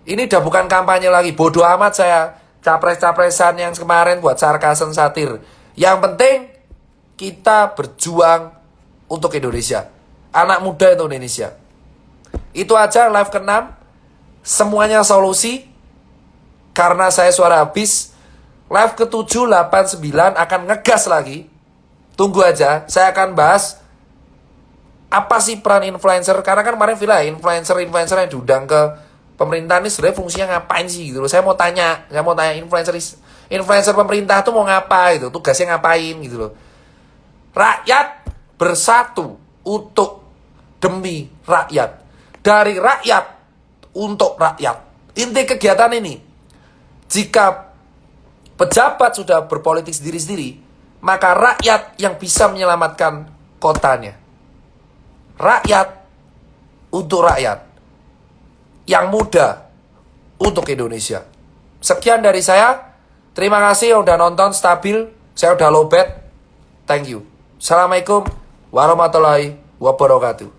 Speaker 1: Ini udah bukan kampanye lagi. Bodoh amat saya capres-capresan yang kemarin buat sarkasen satir. Yang penting kita berjuang untuk Indonesia. Anak muda untuk Indonesia. Itu aja live ke-6. Semuanya solusi. Karena saya suara habis. Live ke-7, 8, 9 akan ngegas lagi. Tunggu aja, saya akan bahas apa sih peran influencer. Karena kan kemarin influencer yang diundang ke Pemerintah ini sebenarnya fungsinya ngapain sih gitu loh. Saya mau tanya influencer pemerintah tuh mau ngapa gitu, tugasnya ngapain gitu loh. Rakyat bersatu untuk demi rakyat, dari rakyat untuk rakyat. Inti kegiatan ini, jika pejabat sudah berpolitik sendiri-sendiri, maka rakyat yang bisa menyelamatkan kotanya. Rakyat untuk rakyat. Yang muda untuk Indonesia. Sekian dari saya. Terima kasih yang udah nonton stabil. Saya udah lowbat. Thank you. Assalamualaikum warahmatullahi wabarakatuh.